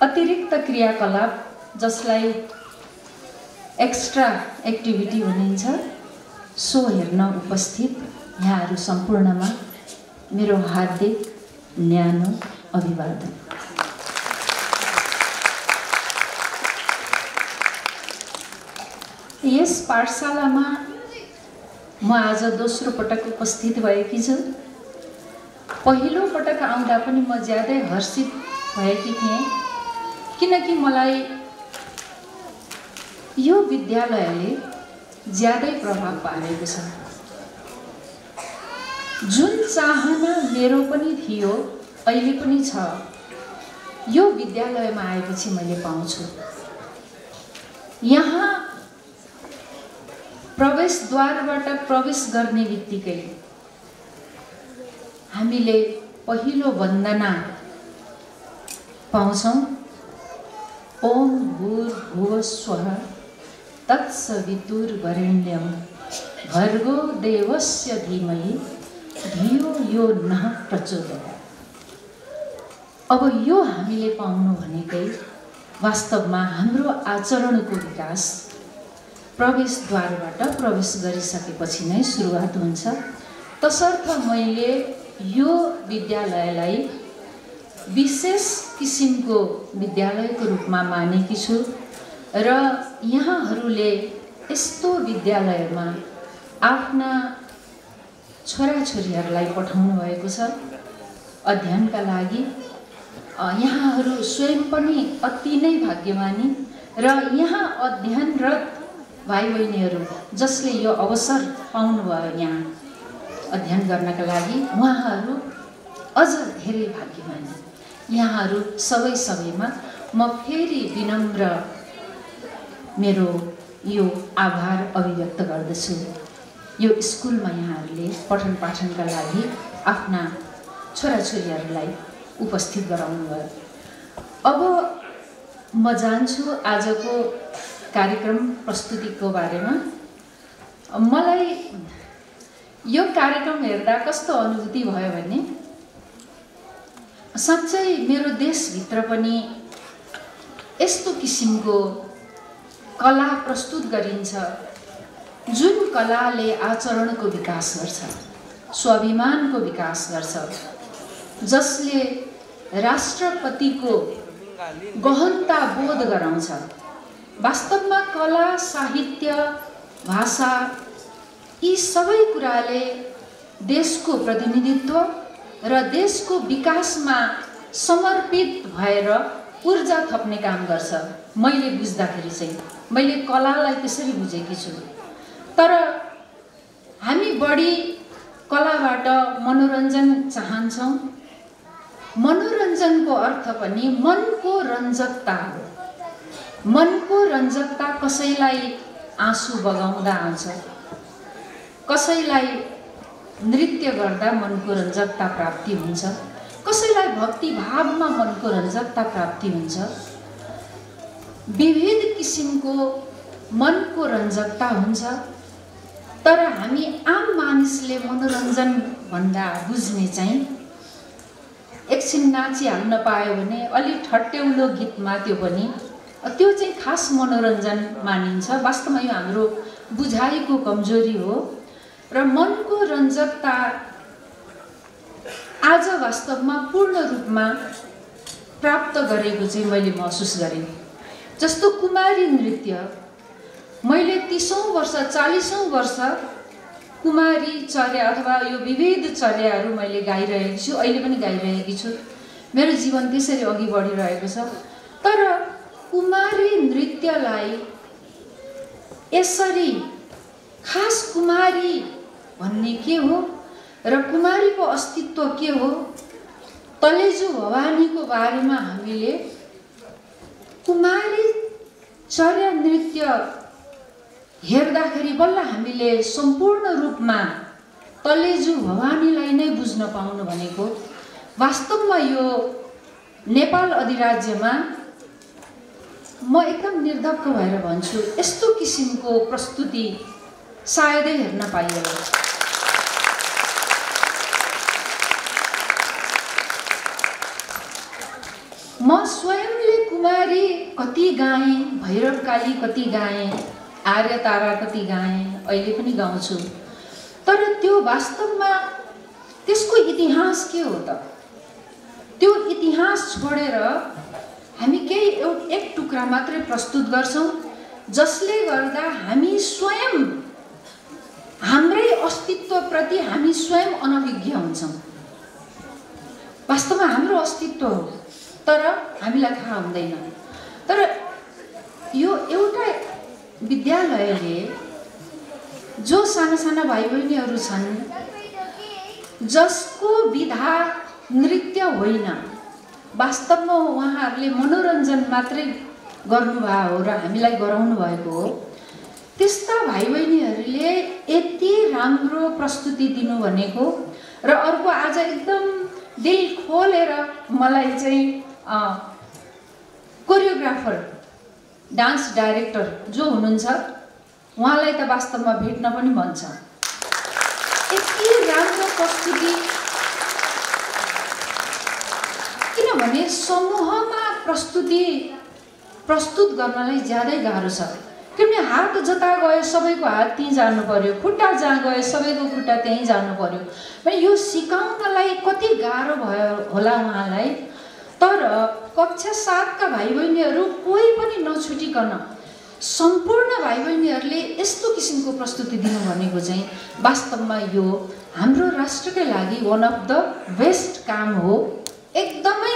अतिरिक्त क्रियाकलाप जसलाई एक्स्ट्रा एक्टिभिटी भनिन्छ, सो हेर्न उपस्थित यहाँहरू सम्पूर्णमा मेरो हार्दिक न्यानो अभिवादन। यस पाठशालामा म आज दोस्रो पटक उपस्थित भएकी छु। पहिलो पटक आउँदा पनि म ज्यादै हर्षित भएकी थिएँ, किनकि मलाई यो विद्यालयले ज्यादै प्रभाव पारेको छ। जुन चाहना मेरो पनि थियो, अहिले पनि छ, यो विद्यालयमा आएपछि मैले पाउँछु। यहाँ प्रवेशद्वारबाट प्रवेश गर्ने बित्तिकै हामीले पहिलो वन्दना पाउँछौं। ओम भूर्भुवः स्वः तत्सवितुर्वरेण्यं भर्गो देवस्य धीमहि धियो यो नः प्रचोदयात्। अब यो हामीले पाउनु भनेकै वास्तवमा हाम्रो आचरणको विकास प्रवेशद्वारबाट प्रवेश गरिसकेपछि नै सुरुवात हुन्छ। तसर्थ मैले यो विद्यालयलाई विशेष किसिमको विद्यालयको रूपमा मानेकी छु र यहाँहरूले यस्तो विद्यालयमा आफ्ना छोराछोरीहरूलाई पठाउनु भएको छ अध्ययनका लागि। यहाँहरू स्वयं पनि अति नै भाग्यमानी र यहाँ अध्ययनरत भाइ बहिनीहरू जसले यो अवसर पाउनुभयो यहाँ अध्ययन गर्नका लागि, उहाँहरू अझ धेरै भाग्यमानी। यहाँहरू सबैमा म फेरि विनम्र मेरो यो आभार अभिव्यक्त गर्दछु। यो स्कुलमा यहाँहरूले पठन पाठनका लागि आफ्ना छोराछोरीहरूलाई उपस्थित गराउनुभयो। अब म जान्छु आजको कार्यक्रम प्रस्तुतिको बारेमा। मलाई यो कार्यक्रम हेर्दा कस्तो अनुभूति भयो भने साँच्चै मेरो देशभित्र पनि यस्तो किसिमको कला प्रस्तुत गरिन्छ जुन कलाले आचरणको विकास गर्छ, स्वाभिमानको विकास गर्छ, जसले राष्ट्रपतिको गहनता बोध गराउँछ। वास्तवमा कला, साहित्य, भाषा यी सबै कुराले देशको प्रतिनिधित्व र देशको विकासमा समर्पित भएर ऊर्जा थप्ने काम गर्छ। मैले बुझ्दाखेरि चाहिँ मैले कलालाई त्यसरी बुझेकी छु। तर हामी बढी कलाबाट मनोरञ्जन चाहन्छौँ। मनोरञ्जनको अर्थ पनि मनको रञ्जकता हो। मनको रञ्जकता कसैलाई आँसु बगाउँदा आउँछ, कसैलाई नृत्य गर्दा मनको रञ्जकता प्राप्ति हुन्छ, कसैलाई भक्ति भावमा मनको रञ्जकता प्राप्ति हुन्छ। विविध किसिमको मनको रञ्जकता हुन्छ। तर हामी आम मानिसले मनोरञ्जन भन्दा बुझ्ने चाहिँ एकछिन नाचिहाल्न पायो भने अलि ठट्यौलो गीतमा त्यो पनि त्यो चाहिँ खास मनोरञ्जन मानिन्छ। वास्तवमा यो हाम्रो बुझाइको कमजोरी हो र मनको रञ्जकता आज वास्तवमा पूर्ण रूपमा प्राप्त गरेको चाहिँ मैले महसुस गरेँ। जस्तो कुमारी नृत्य मैले 30औं वर्ष 40औं वर्ष कुमारी चर्या अथवा यो विविध चर्याहरू मैले गाइरहेकी छु, अहिले पनि गाइरहेकी छु। मेरो जीवन त्यसरी अघि बढिरहेको छ। तर कुमारी नृत्यलाई यसरी खास कुमारी भन्ने के हो र कुमारीको अस्तित्व के हो, तलेजु भवानीको बारेमा हामीले कुमारी चर्या नृत्य हेर्दाखेरि बल्ल हामीले सम्पूर्ण रूपमा तलेजु भवानीलाई नै बुझ्न पाउनु भनेको वास्तवमा यो नेपाल अधिराज्यमा म एकदम निर्धक्क भएर भन्छु यस्तो किसिमको प्रस्तुति सायदै हेर्न पाइएला। म स्वयंले कुमारी कति गाएँ, भैरवकाली कति गाएँ, आर्य तारा कति गाएँ, अहिले पनि गाउँछु। तर त्यो वास्तवमा त्यसको इतिहास के हो त? त्यो इतिहास छोडेर हामी केही एक टुक्रा मात्रै प्रस्तुत गर्छौं जसले गर्दा हामी स्वयं हाम्रै अस्तित्वप्रति हामी स्वयं अनभिज्ञ हुन्छौं। वास्तवमा हाम्रो अस्तित्व हो तर हामीलाई थाहा हुँदैन। तर यो एउटा विद्यालयले जो साना साना भाइ बहिनीहरू छन् जसको विधा नृत्य होइन, वास्तवमा उहाँहरूले मनोरञ्जन मात्रै गर्नुभएको हो र हामीलाई गराउनु भएको हो, त्यस्ता भाइ बहिनीहरूले यति राम्रो प्रस्तुति दिनु भनेको र अर्को आज एकदम दिल खोलेर मलाई चाहिँ कोरियोग्राफर डान्स डाइरेक्टर जो हुनुहुन्छ उहाँलाई त वास्तवमा भेट्न पनि मन छ। यति राम्रो प्रस्तुति, किनभने समूहमा प्रस्तुति प्रस्तुत गर्नलाई ज्यादै गाह्रो छ। किनभने हात जता गयो सबैको हात त्यहीँ जानु पर्यो, खुट्टा जहाँ गयो सबैको खुट्टा त्यहीँ जानु पर्यो। भने यो सिकाउनलाई कति गाह्रो भयो होला उहाँलाई। तर कक्षा 7 का भाइ बहिनीहरू कोही पनि नछुटिकन सम्पूर्ण भाइ बहिनीहरूले यस्तो किसिमको प्रस्तुति दिनु भनेको चाहिँ वास्तवमा यो हाम्रो राष्ट्रकै लागि वान अफ द बेस्ट काम हो, एकदमै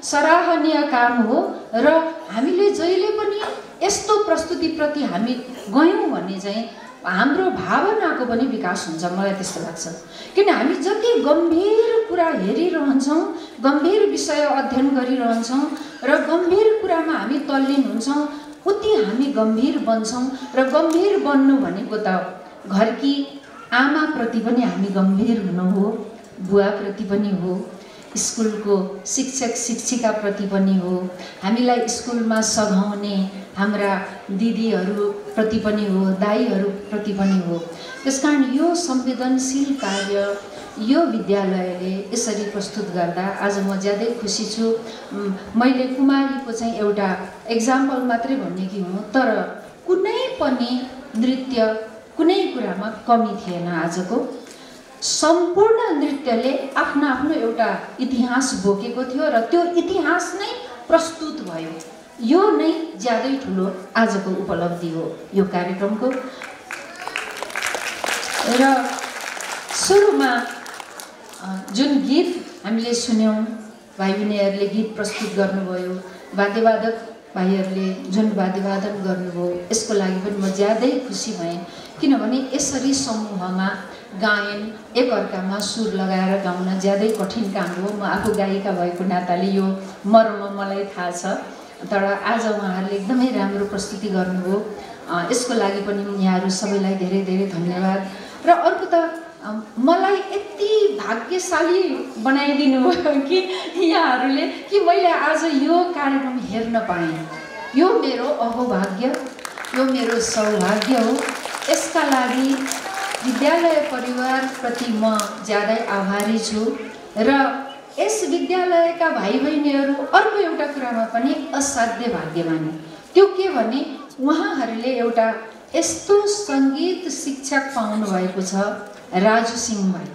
सराहनीय काम हो। र हामीले जहिले पनि यस्तो प्रस्तुतिप्रति हामी गयौँ भने चाहिँ हाम्रो भावनाको पनि विकास हुन्छ, मलाई त्यस्तो लाग्छ। किन हामी जति गम्भीर कुरा हेरिरहन्छौँ, गम्भीर विषय अध्ययन गरिरहन्छौँ र गम्भीर कुरामा हामी तल्लीन हुन्छौँ, उति हामी गम्भीर बन्छौँ। र गम्भीर बन्नु भनेको त घरकी आमाप्रति पनि हामी गम्भीर हुनु हो, बुवाप्रति पनि हो, स्कुलको शिक्षक शिक्षिकाप्रति पनि हो, हामीलाई स्कुलमा सघाउने हाम्रा दिदीहरूप्रति पनि हो, दाइहरूप्रति पनि हो। त्यसकारण यो संवेदनशील कार्य यो विद्यालयले यसरी प्रस्तुत गर्दा आज म ज्यादै खुसी छु। मैले कुमारीको चाहिँ एउटा एक्जाम्पल मात्रै भनेकी हुँ, तर कुनै पनि नृत्य कुनै कुरामा कमी थिएन। आजको सम्पूर्ण नृत्यले आफ्नो आफ्नो एउटा इतिहास बोकेको थियो र त्यो इतिहास नै प्रस्तुत भयो। यो नै ज्यादै ठुलो आजको उपलब्धि हो यो कार्यक्रमको। र सुरुमा जुन गीत हामीले सुन्यौँ, भाइ बहिनीहरूले गीत प्रस्तुत गर्नुभयो, वाद्यवादक भाइहरूले जुन वाद्यवादन गर्नुभयो, यसको लागि पनि म ज्यादै खुसी भएँ। किनभने यसरी समूहमा गायन एकअर्कामा सुर लगाएर गाउन ज्यादै कठिन काम हो। म आफू गायिका भएको नाताले यो मर्म मलाई थाहा छ। तर आज उहाँहरूले एकदमै राम्रो प्रस्तुति गर्नुभयो, यसको लागि पनि यहाँहरू सबैलाई धेरै धेरै धन्यवाद। र अर्को त मलाई यति भाग्यशाली बनाइदिनु भयो कि यहाँहरूले कि मैले आज यो कार्यक्रम हेर्न पाएँ। यो मेरो अहोभाग्य, यो मेरो सौभाग्य हो। यसका लागि विद्यालय परिवारप्रति म ज्यादै आभारी छु। र यस विद्यालयका भाइ बहिनीहरू अर्को एउटा कुरामा पनि असाध्य भाग्यमानी। त्यो के भने उहाँहरूले एउटा यस्तो सङ्गीत शिक्षक पाउनु भएको छ, राजु सिंह भाइ।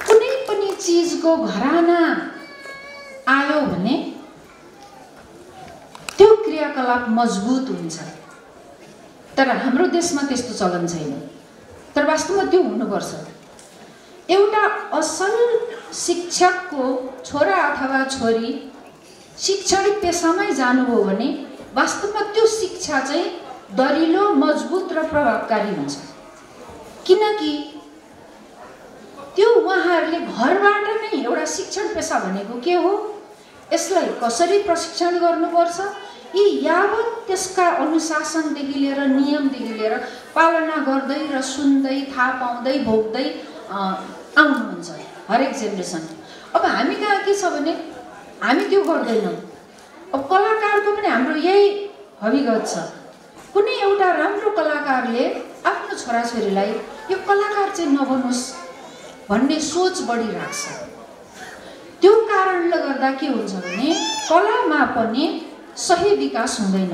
कुनै पनि चिजको घराना आयो भने त्यो क्रियाकलाप मजबुत हुन्छ। तर हाम्रो देशमा त्यस्तो चलन छैन। तर वास्तवमा त्यो हुनुपर्छ। एउटा असल शिक्षकको छोरा अथवा छोरी शैक्षणिक पेसामै जानुभयो भने वास्तवमा त्यो शिक्षा चाहिँ दरिलो, मजबुत र प्रभावकारी हुन्छ। किनकि त्यो उहाँहरूले घरबाट नै एउटा शिक्षण पेसा भनेको के हो, यसलाई कसरी प्रशिक्षण गर्नुपर्छ, यी यावत त्यसका अनुशासनदेखि लिएर नियमदेखि लिएर पालना गर्दै र सुन्दै थाहा पाउँदै भोग्दै आउनुहुन्छ हरेक जेनेरेसन। अब हामी कहाँ के छ भने हामी त्यो गर्दैनौँ। अब कलाकारको पनि हाम्रो यही हविगत छ। कुनै एउटा राम्रो कलाकारले आफ्नो छोराछोरीलाई यो कलाकार चाहिँ नबनोस् भन्ने सोच बढिरहेको छ। त्यो कारणले गर्दा के हुन्छ भने कलामा पनि सही विकास हुँदैन।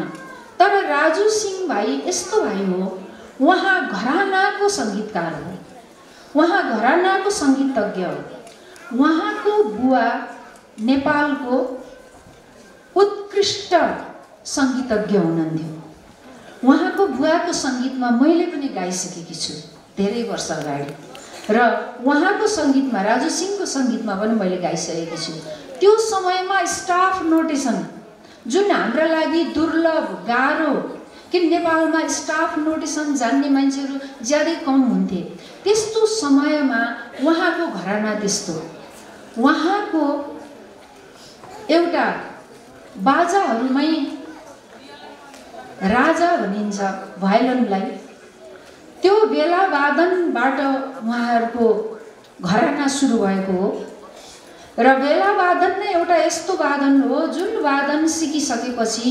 तर राजु सिंह भाइ यस्तो भाइ हो, उहाँ घरानाको सङ्गीतकार हो, उहाँ घरानाको सङ्गीतज्ञ हो। उहाँको बुवा नेपालको उत्कृष्ट सङ्गीतज्ञ हुनुहुन्थ्यो। उहाँको बुवाको सङ्गीतमा मैले पनि गाइसकेकी छु धेरै वर्ष अगाडि। र उहाँको सङ्गीतमा, राजु सिंहको सङ्गीतमा पनि मैले गाइसकेकी छु। त्यो समयमा स्टाफ नोटेसन जुन हाम्रा लागि दुर्लभ, गाह्रो, कि नेपालमा स्टाफ नोटेसन जान्ने मान्छेहरू ज्यादै कम हुन्थे। त्यस्तो समयमा उहाँको घराना त्यस्तो, उहाँको एउटा बाजाहरूमै राजा भनिन्छ भायोलिनलाई। त्यो बेला वादनबाट उहाँहरूको घराना सुरु भएको हो। र बेला वादन नै एउटा यस्तो वादन हो जुन वादन सिकिसकेपछि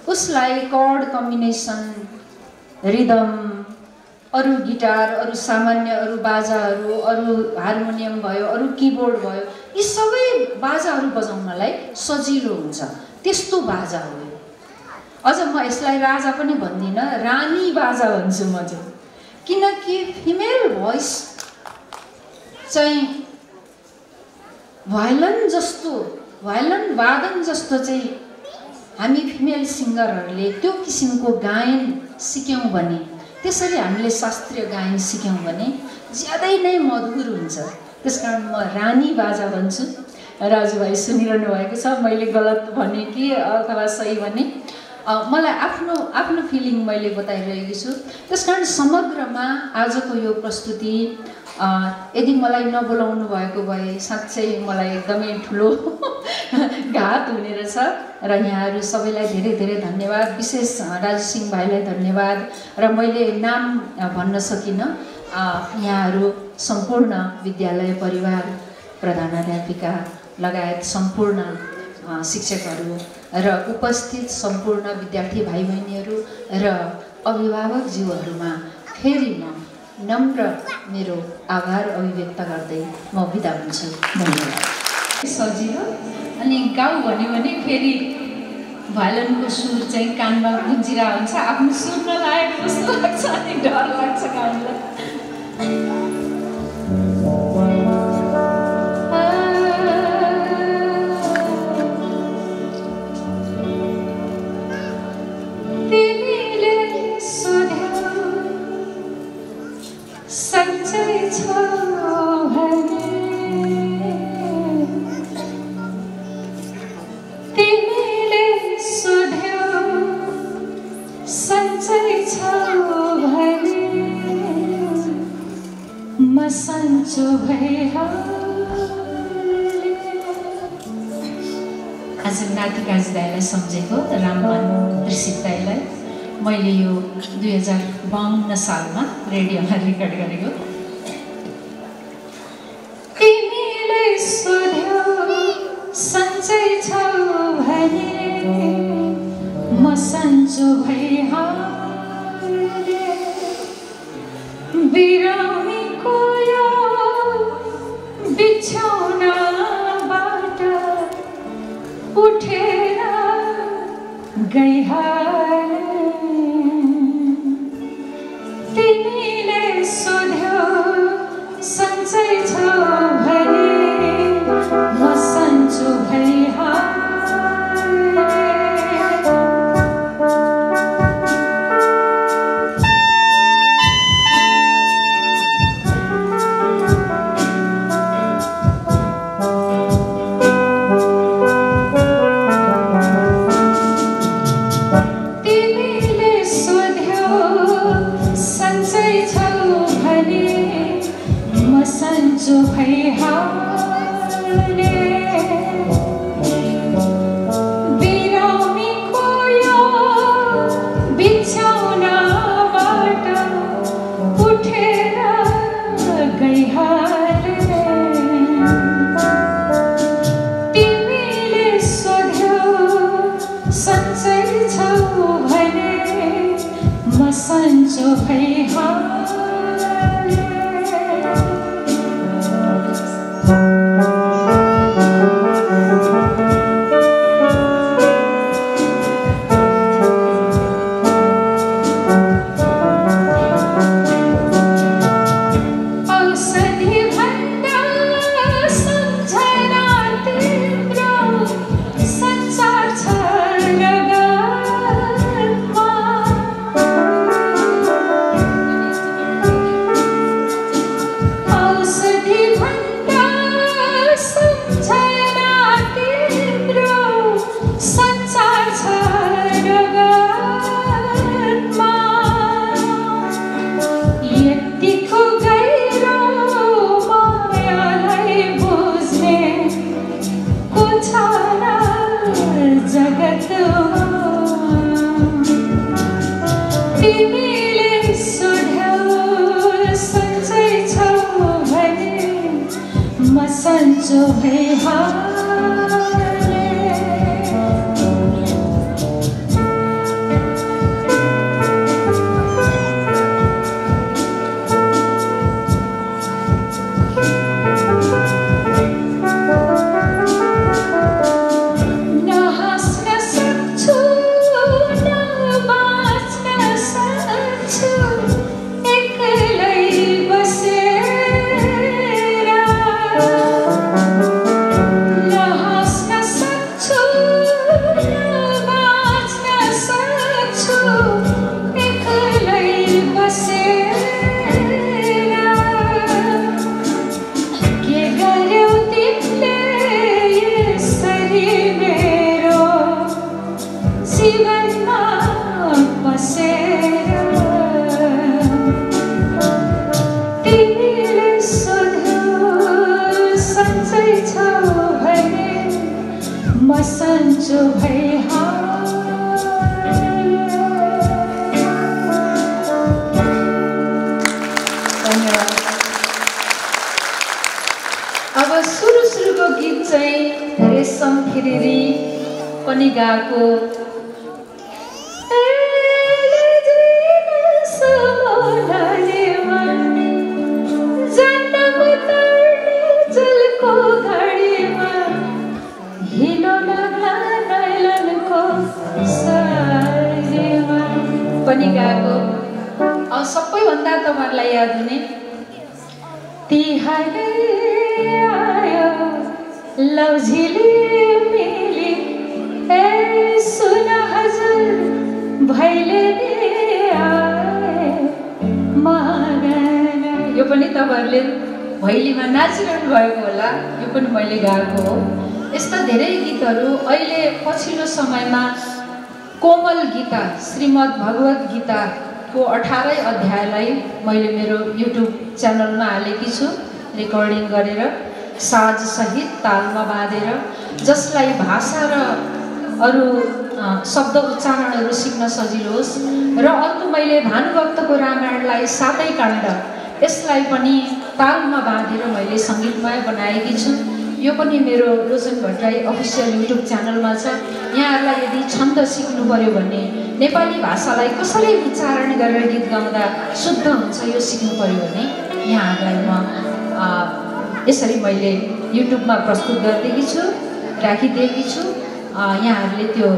उसलाई कर्ड कम्बिनेसन, रिदम, अरू गिटार, अरू सामान्य अरू बाजाहरू, अरू हार्मोनियम भयो, अरू किबोर्ड भयो, यी सबै बाजाहरू बजाउनलाई सजिलो हुन्छ, त्यस्तो बाजा हो। अझ म यसलाई राजा पनि भन्दिनँ, रानी बाजा भन्छु म चाहिँ, किनकि फिमेल भोइस चाहिँ भायोलिन वादन जस्तो चाहिँ हामी फिमेल सिङ्गरहरूले त्यो किसिमको गायन सिक्यौँ भने, त्यसरी हामीले शास्त्रीय गायन सिक्यौँ भने ज्यादै नै मधुर हुन्छ। त्यसकारण म रानी बाजा भन्छु। राजुभाइ सुनिरहनु भएको छ, मैले गलत भने कि अथवा सही भने, मलाई आफ्नो फिलिङ मैले बताइरहेकी छु। त्यसकारण समग्रमा आजको यो प्रस्तुति यदि मलाई नबोलाउनु भएको भए साँच्चै मलाई एकदमै ठुलो घात हुने रहेछ। र यहाँहरू सबैलाई धेरै धेरै धन्यवाद, विशेष राजु सिंह भाइलाई धन्यवाद। र मैले नाम भन्न सकिनँ, यहाँहरू सम्पूर्ण विद्यालय परिवार, प्रधानाध्यापिका लगायत सम्पूर्ण शिक्षकहरू र उपस्थित सम्पूर्ण विद्यार्थी भाइ बहिनीहरू र अभिभावकज्यूहरूमा फेरि म नम्र मेरो आभार अभिव्यक्त गर्दै म बिदा हुन्छु। धन्यवाद। सजिलो अनि गाउँ भन्यो भने फेरि भायोलिनको सुर चाहिँ कानमा गुन्जिरहेको हुन्छ, आफ्नो सुर नलागेको जस्तो लाग्छ अनि डर लाग्छ गाउनलाई। आज नाति काजी दाईलाई सम्झेको, राममान त्रिसित दाईलाई मैले यो 2052 सालमा रेडियोमा रेकर्ड गरेको। तिमीले सोध्यौ सन्चै छौ भने म सन्चो भइहाले, बिरामीको यो बिछौनाबाट उठेर गइहाले। तिमीले सोध्यौ सन्चै छौ भने म सन्चो भइहाले। बिरामीको यो बिछौनाबाट उठेर गइहाले। तिमीले सोध्यौ सन्चै छौ भने म सन्चो भइहाले। सन्चो भई धन्यवाद। अब सुरुको गीत चाहिँ रेशम खिरिरी पनि गाएको पनि गाएको सबैभन्दा तपाईँहरूलाई याद हुने तिहार आयो लौझिली मिली ए सुन हजुर भैले यो पनि तपाईँहरूले भैलीमा नाचिरहनु भएको होला। यो पनि मैले गाएको हो। यस्ता धेरै गीतहरू अहिले पछिल्लो समयमा कोमल गीता श्रीमद् भगवत गीताको 18 अध्यायलाई मैले मेरो युट्युब च्यानलमा हालेकी छु रेकर्डिङ गरेर साजसहित तालमा बाँधेर, जसलाई भाषा र अरू शब्द उच्चारणहरू सिक्न सजिलो होस्। र अर्को मैले भानुभक्तको रामायणलाई 7 काण्ड यसलाई पनि तालमा बाँधेर मैले सङ्गीतमय बनाएकी छु। यो पनि मेरो लोचन भट्टराई अफिसियल युट्युब च्यानलमा छ। यहाँहरूलाई यदि छन्द सिक्नु पर्यो भने नेपाली भाषालाई कसरी उच्चारण गरेर गीत गाउँदा शुद्ध हुन्छ यो सिक्नु पर्यो भने यहाँहरूलाई म यसरी मैले युट्युबमा प्रस्तुत गरिदिएकी छु, राखिदिएकी छु। यहाँहरूले त्यो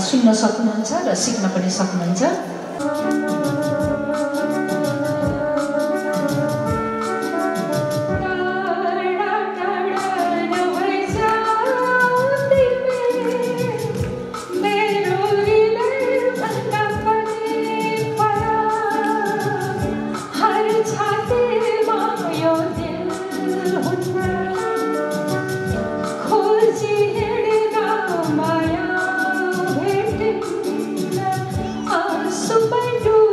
सुन्न सक्नुहुन्छ र सिक्न पनि सक्नुहुन्छ। Super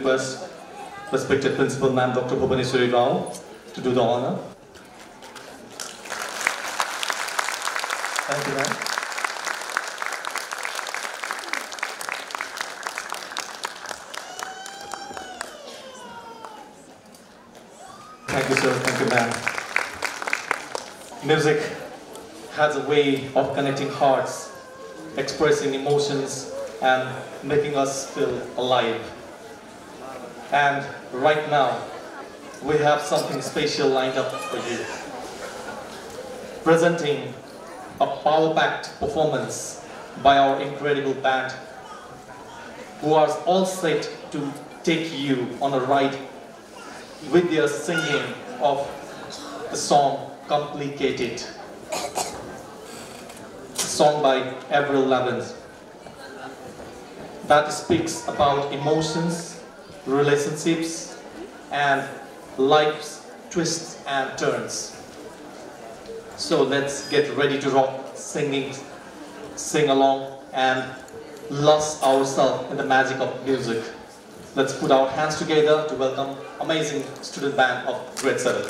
request respected Principal Ma'am Dr. Bhubaneswari Rao to do the honor. Thank you, ma'am. Thank you, sir. Thank you, ma'am. Music has a way of connecting hearts, expressing emotions, and making us feel alive. And right now, we have something special lined up for you. Presenting a power-packed performance by our incredible band, who are all set to take you on a ride with their singing of the song Complicated, a song by Avril Lavigne that speaks about emotions, relationships, and life's twists and turns. So let's get ready to rock, sing along, and lost ourselves in the magic of music. Let's put our hands together to welcome amazing student band of Grade 7.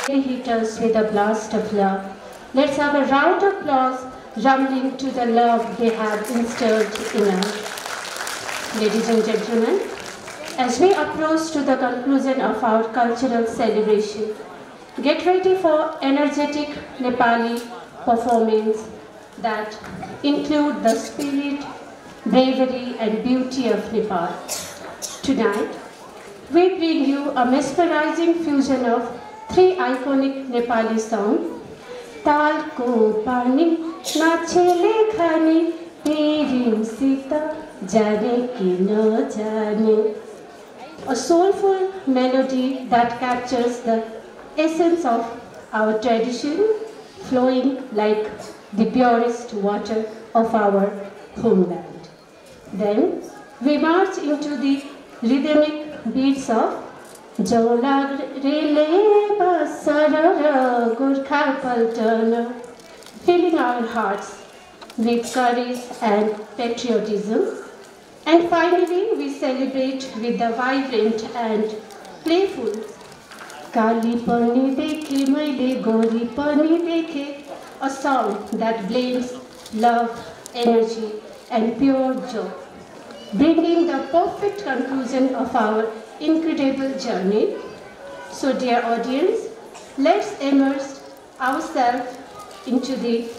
They hit us with a blast of love. Let's have a round of applause rumbling to the love they have instilled in us. Ladies and gentlemen, as we approach to the conclusion of our cultural celebration, get ready for energetic Nepali performance that include the spirit, bravery and beauty of Nepal. Tonight, we bring you a mesmerizing fusion of 3 iconic Nepali songs, Talko Pani, Nachele Khani, Pirim Sita, Jane Ki Na Jane. A soulful melody that captures the essence of our tradition, flowing like the purest water of our homeland. Then we march into the rhythmic beats of Jola Rele Basarara Gurkha Paltana, filling our hearts with courage and patriotism. And finally, we celebrate with the vibrant and playful Kali Pani Dekhe Maile Gori Pani Dekhe, a song that blends love, energy and pure joy, bringing the perfect conclusion of our incredible journey. So dear audience, let's immerse ourselves into the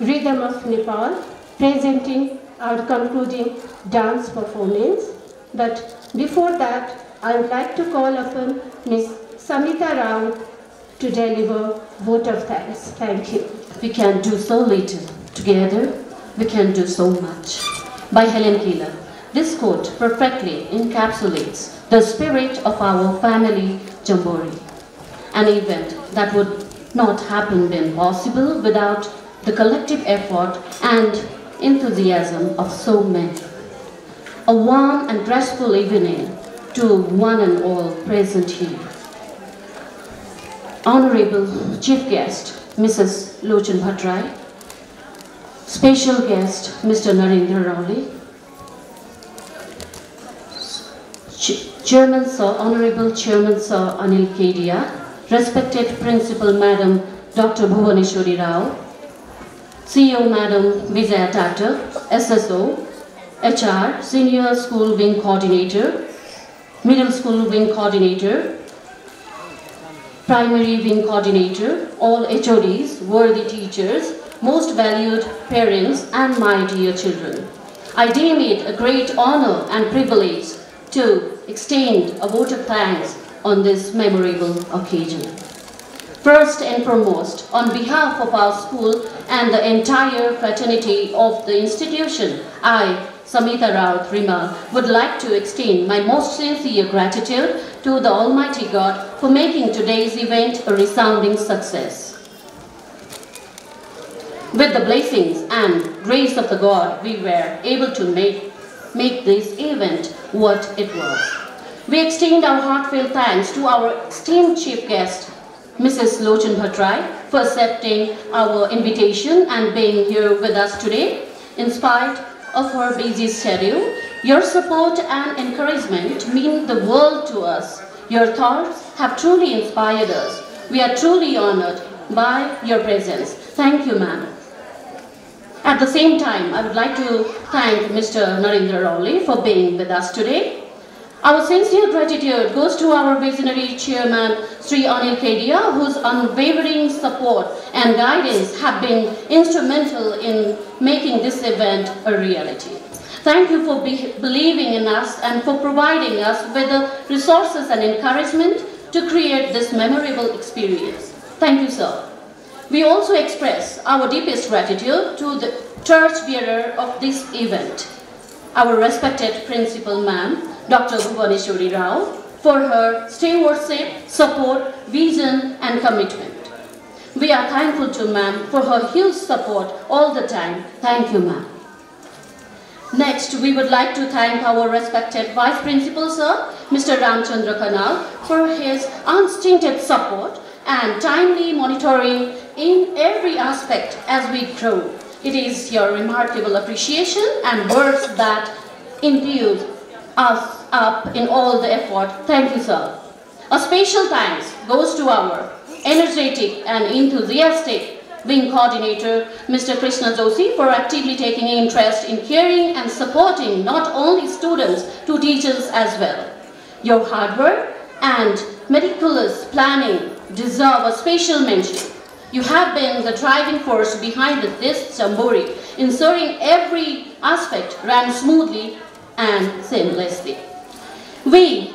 rhythm of Nepal, presenting our concluding dance performance. But before that, I would like to call upon Ms. Samita Rao to deliver vote of thanks. Thank you. We can do so little. Together, we can do so much. By Helen Keller. This quote perfectly encapsulates the spirit of our family Jamboree, an event that would not have been possible without the collective effort and enthusiasm of so many. A warm and restful evening to one and all present here. Honorable Chief Guest, Mrs. Lochan Bhattarai, special guest, Mr. Narendra Raole, Chairman Sir, Honorable Chairman Sir Anil Kedia, respected Principal Madam Dr. Bhuvaneshwari Rao, CEO Madam Vijaya Tata, SSO, HR, Senior School Wing Coordinator, Middle School Wing Coordinator, Primary Wing Coordinator, all HODs, worthy teachers, most valued parents and my dear children. I deem it a great honor and privilege to extend a vote of thanks on this memorable occasion. First and foremost, on behalf of our school and the entire fraternity of the institution, I, Samita Rao Rima, would like to extend my most sincere gratitude to the Almighty God for making today's event a resounding success. With the blessings and grace of the God, we were able to make this event what it was. We extend our heartfelt thanks to our esteemed chief guest, Mrs. Lochan Bhattarai, for accepting our invitation and being here with us today. In spite of her busy schedule, your support and encouragement mean the world to us. Your thoughts have truly inspired us. We are truly honored by your presence. Thank you, ma'am. At the same time, I would like to thank Mr. Narendra Raole for being with us today. Our sincere gratitude goes to our visionary chairman, Sri Anil Kedia, whose unwavering support and guidance have been instrumental in making this event a reality. Thank you for believing in us and for providing us with the resources and encouragement to create this memorable experience. Thank you, sir. We also express our deepest gratitude to the torch bearer of this event, our respected principal ma'am, Dr. Bhuvaneshwari Rao, for her stewardship, support, vision and commitment. We are thankful to ma'am for her huge support all the time. Thank you, ma'am. Next, we would like to thank our respected Vice Principal, sir, Mr. Ramchandra Khanal, for his unstinted support and timely monitoring in every aspect as we grow. It is your remarkable appreciation and words that infuse us up in all the effort. Thank you, sir. A special thanks goes to our energetic and enthusiastic wing coordinator, Mr. Krishna Joshi, for actively taking interest in caring and supporting not only students to teachers as well. Your hard work and meticulous planning deserve a special mention. You have been the driving force behind this Jamboree, ensuring every aspect ran smoothly and seamlessly. We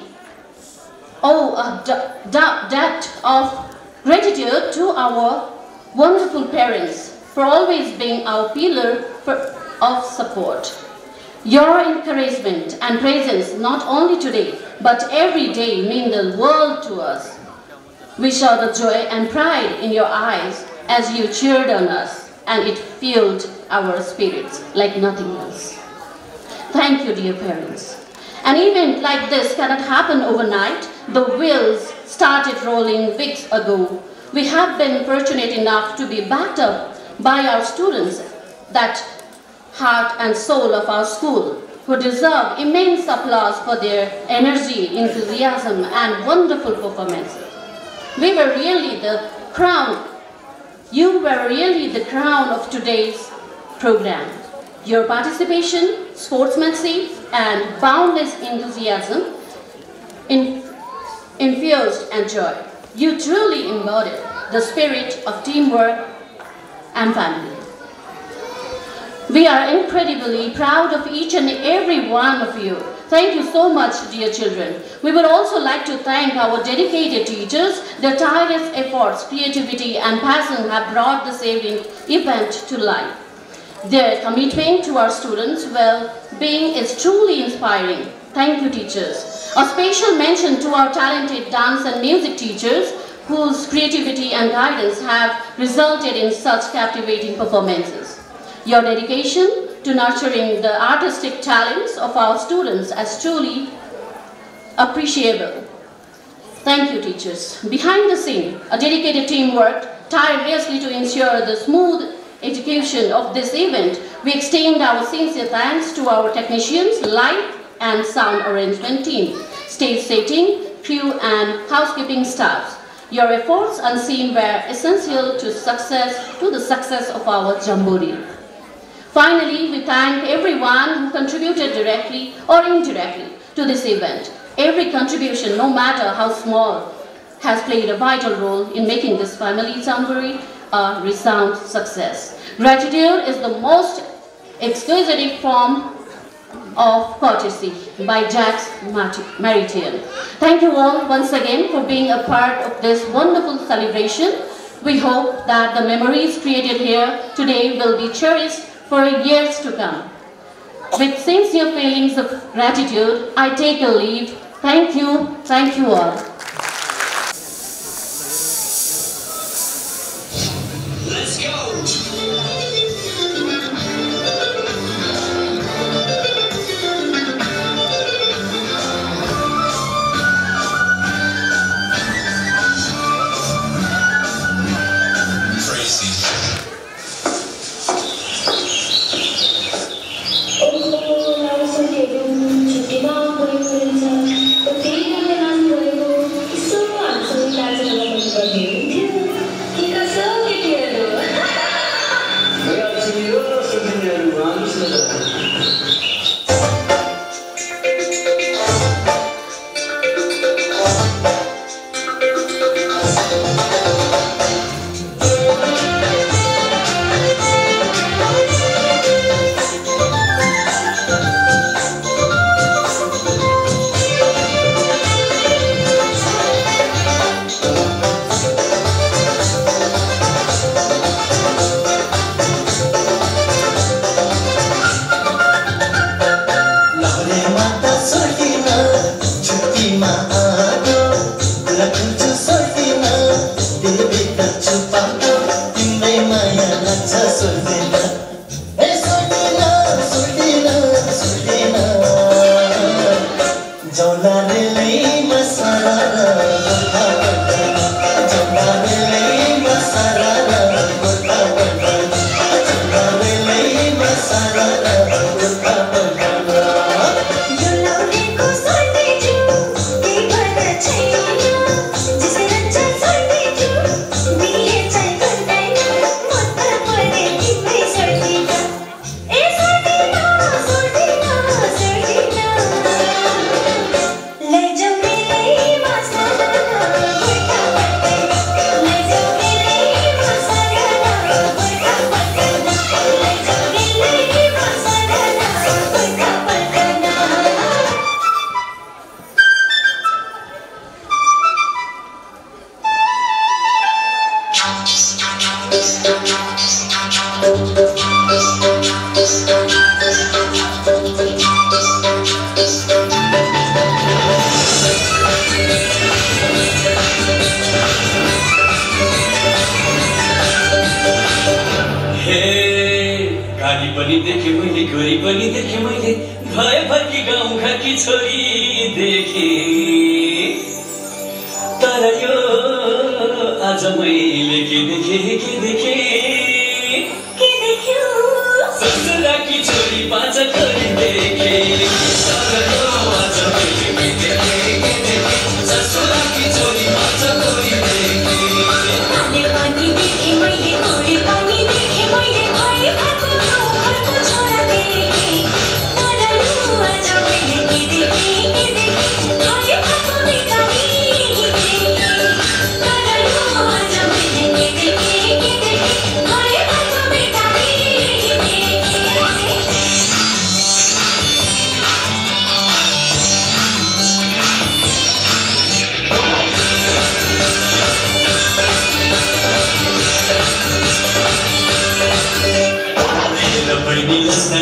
owe a debt of gratitude to our wonderful parents for always being our pillar of support. Your encouragement and presence not only today but every day mean the world to us. We saw the joy and pride in your eyes as you cheered on us, and it fueled our spirits like nothing else. Thank you, dear parents. An event like this cannot happen overnight. The wheels started rolling weeks ago. We have been fortunate enough to be backed up by our students, that heart and soul of our school, who deserve immense applause for their energy, enthusiasm, and wonderful performances. We were really the crown. You were really the crown of today's program. Your participation, sportsmanship, and boundless enthusiasm infused and joy. You truly embodied the spirit of teamwork and family. We are incredibly proud of each and every one of you. Thank you so much, dear children. We would also like to thank our dedicated teachers. Their tireless efforts, creativity, and passion have brought this event to life. Their commitment to our students' well-being is truly inspiring. Thank you, teachers. A special mention to our talented dance and music teachers, whose creativity and guidance have resulted in such captivating performances. Your dedication to nurturing the artistic talents of our students is truly appreciable. Thank you, teachers. Behind the scene, a dedicated team worked tirelessly to ensure the smooth execution of this event. We extend our sincere thanks to our technicians, light and sound arrangement team, stage setting, crew, and housekeeping staffs. Your efforts unseen were essential to the success of our Jamboree. Finally, we thank everyone who contributed directly or indirectly to this event. Every contribution, no matter how small, has played a vital role in making this family Jamboree a resound success. Gratitude is the most exquisite form of courtesy by Jacques Maritain. Thank you all once again for being a part of this wonderful celebration. We hope that the memories created here today will be cherished for years to come. With sincere feelings of gratitude, I take a leave. Thank you all. Let's go! काली पनि देखे मैले गोरी पनि देखे मैले भए फर्की गाउँ घरकी छोरी देखे तर यो आज मैले के देखे ससुराकी छोरी पाँच छोरी देखे तर यो आज मैले के देखे ससुराकी छोरी पाँच छोरी देखे काली पनि देखे मैले गोरी पनि देखे मैले भए फर्की गाउँ घरको छोरा देखे तर यो आज मैले के देखे भए फर्की बेकारी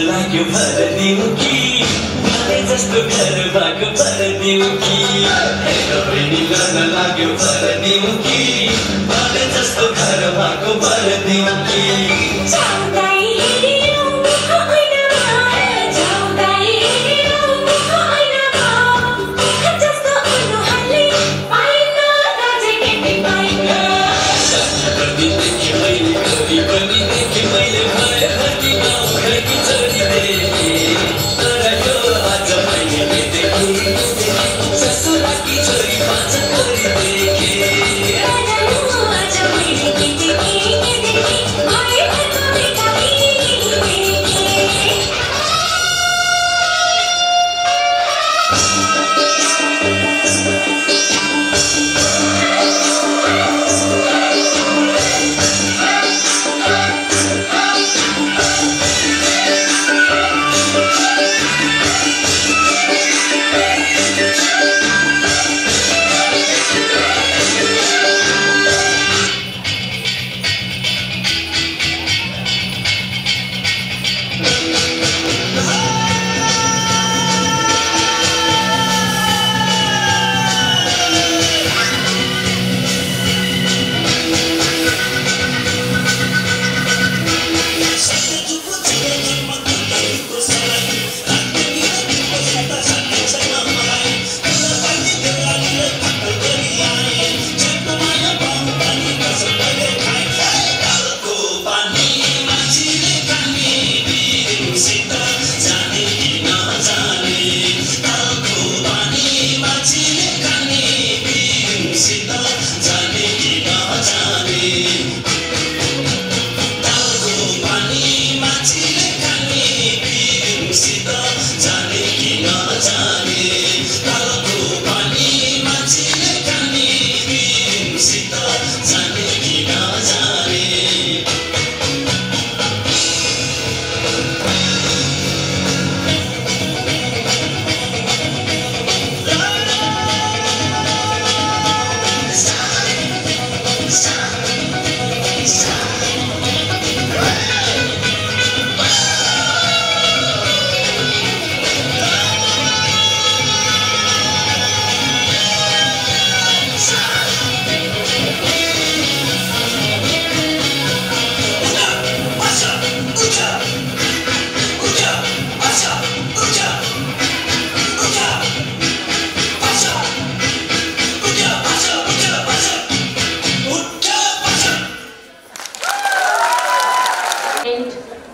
लाग्यो भर दिउँ कि भने जस्तो घर भएको भर दिउँ कि बहिनी गर्न लाग्यो भर दिउँ कि भने जस्तो घर भएको भर दिउँ कि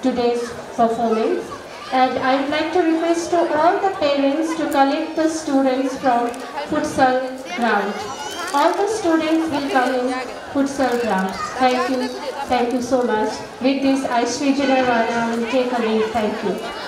Today's performance, and I would like to request to all the parents to collect the students from futsal ground. All the students will come in futsal ground. Thank you so much. With this, I, Sri Janarwana, will take a leave. Thank you.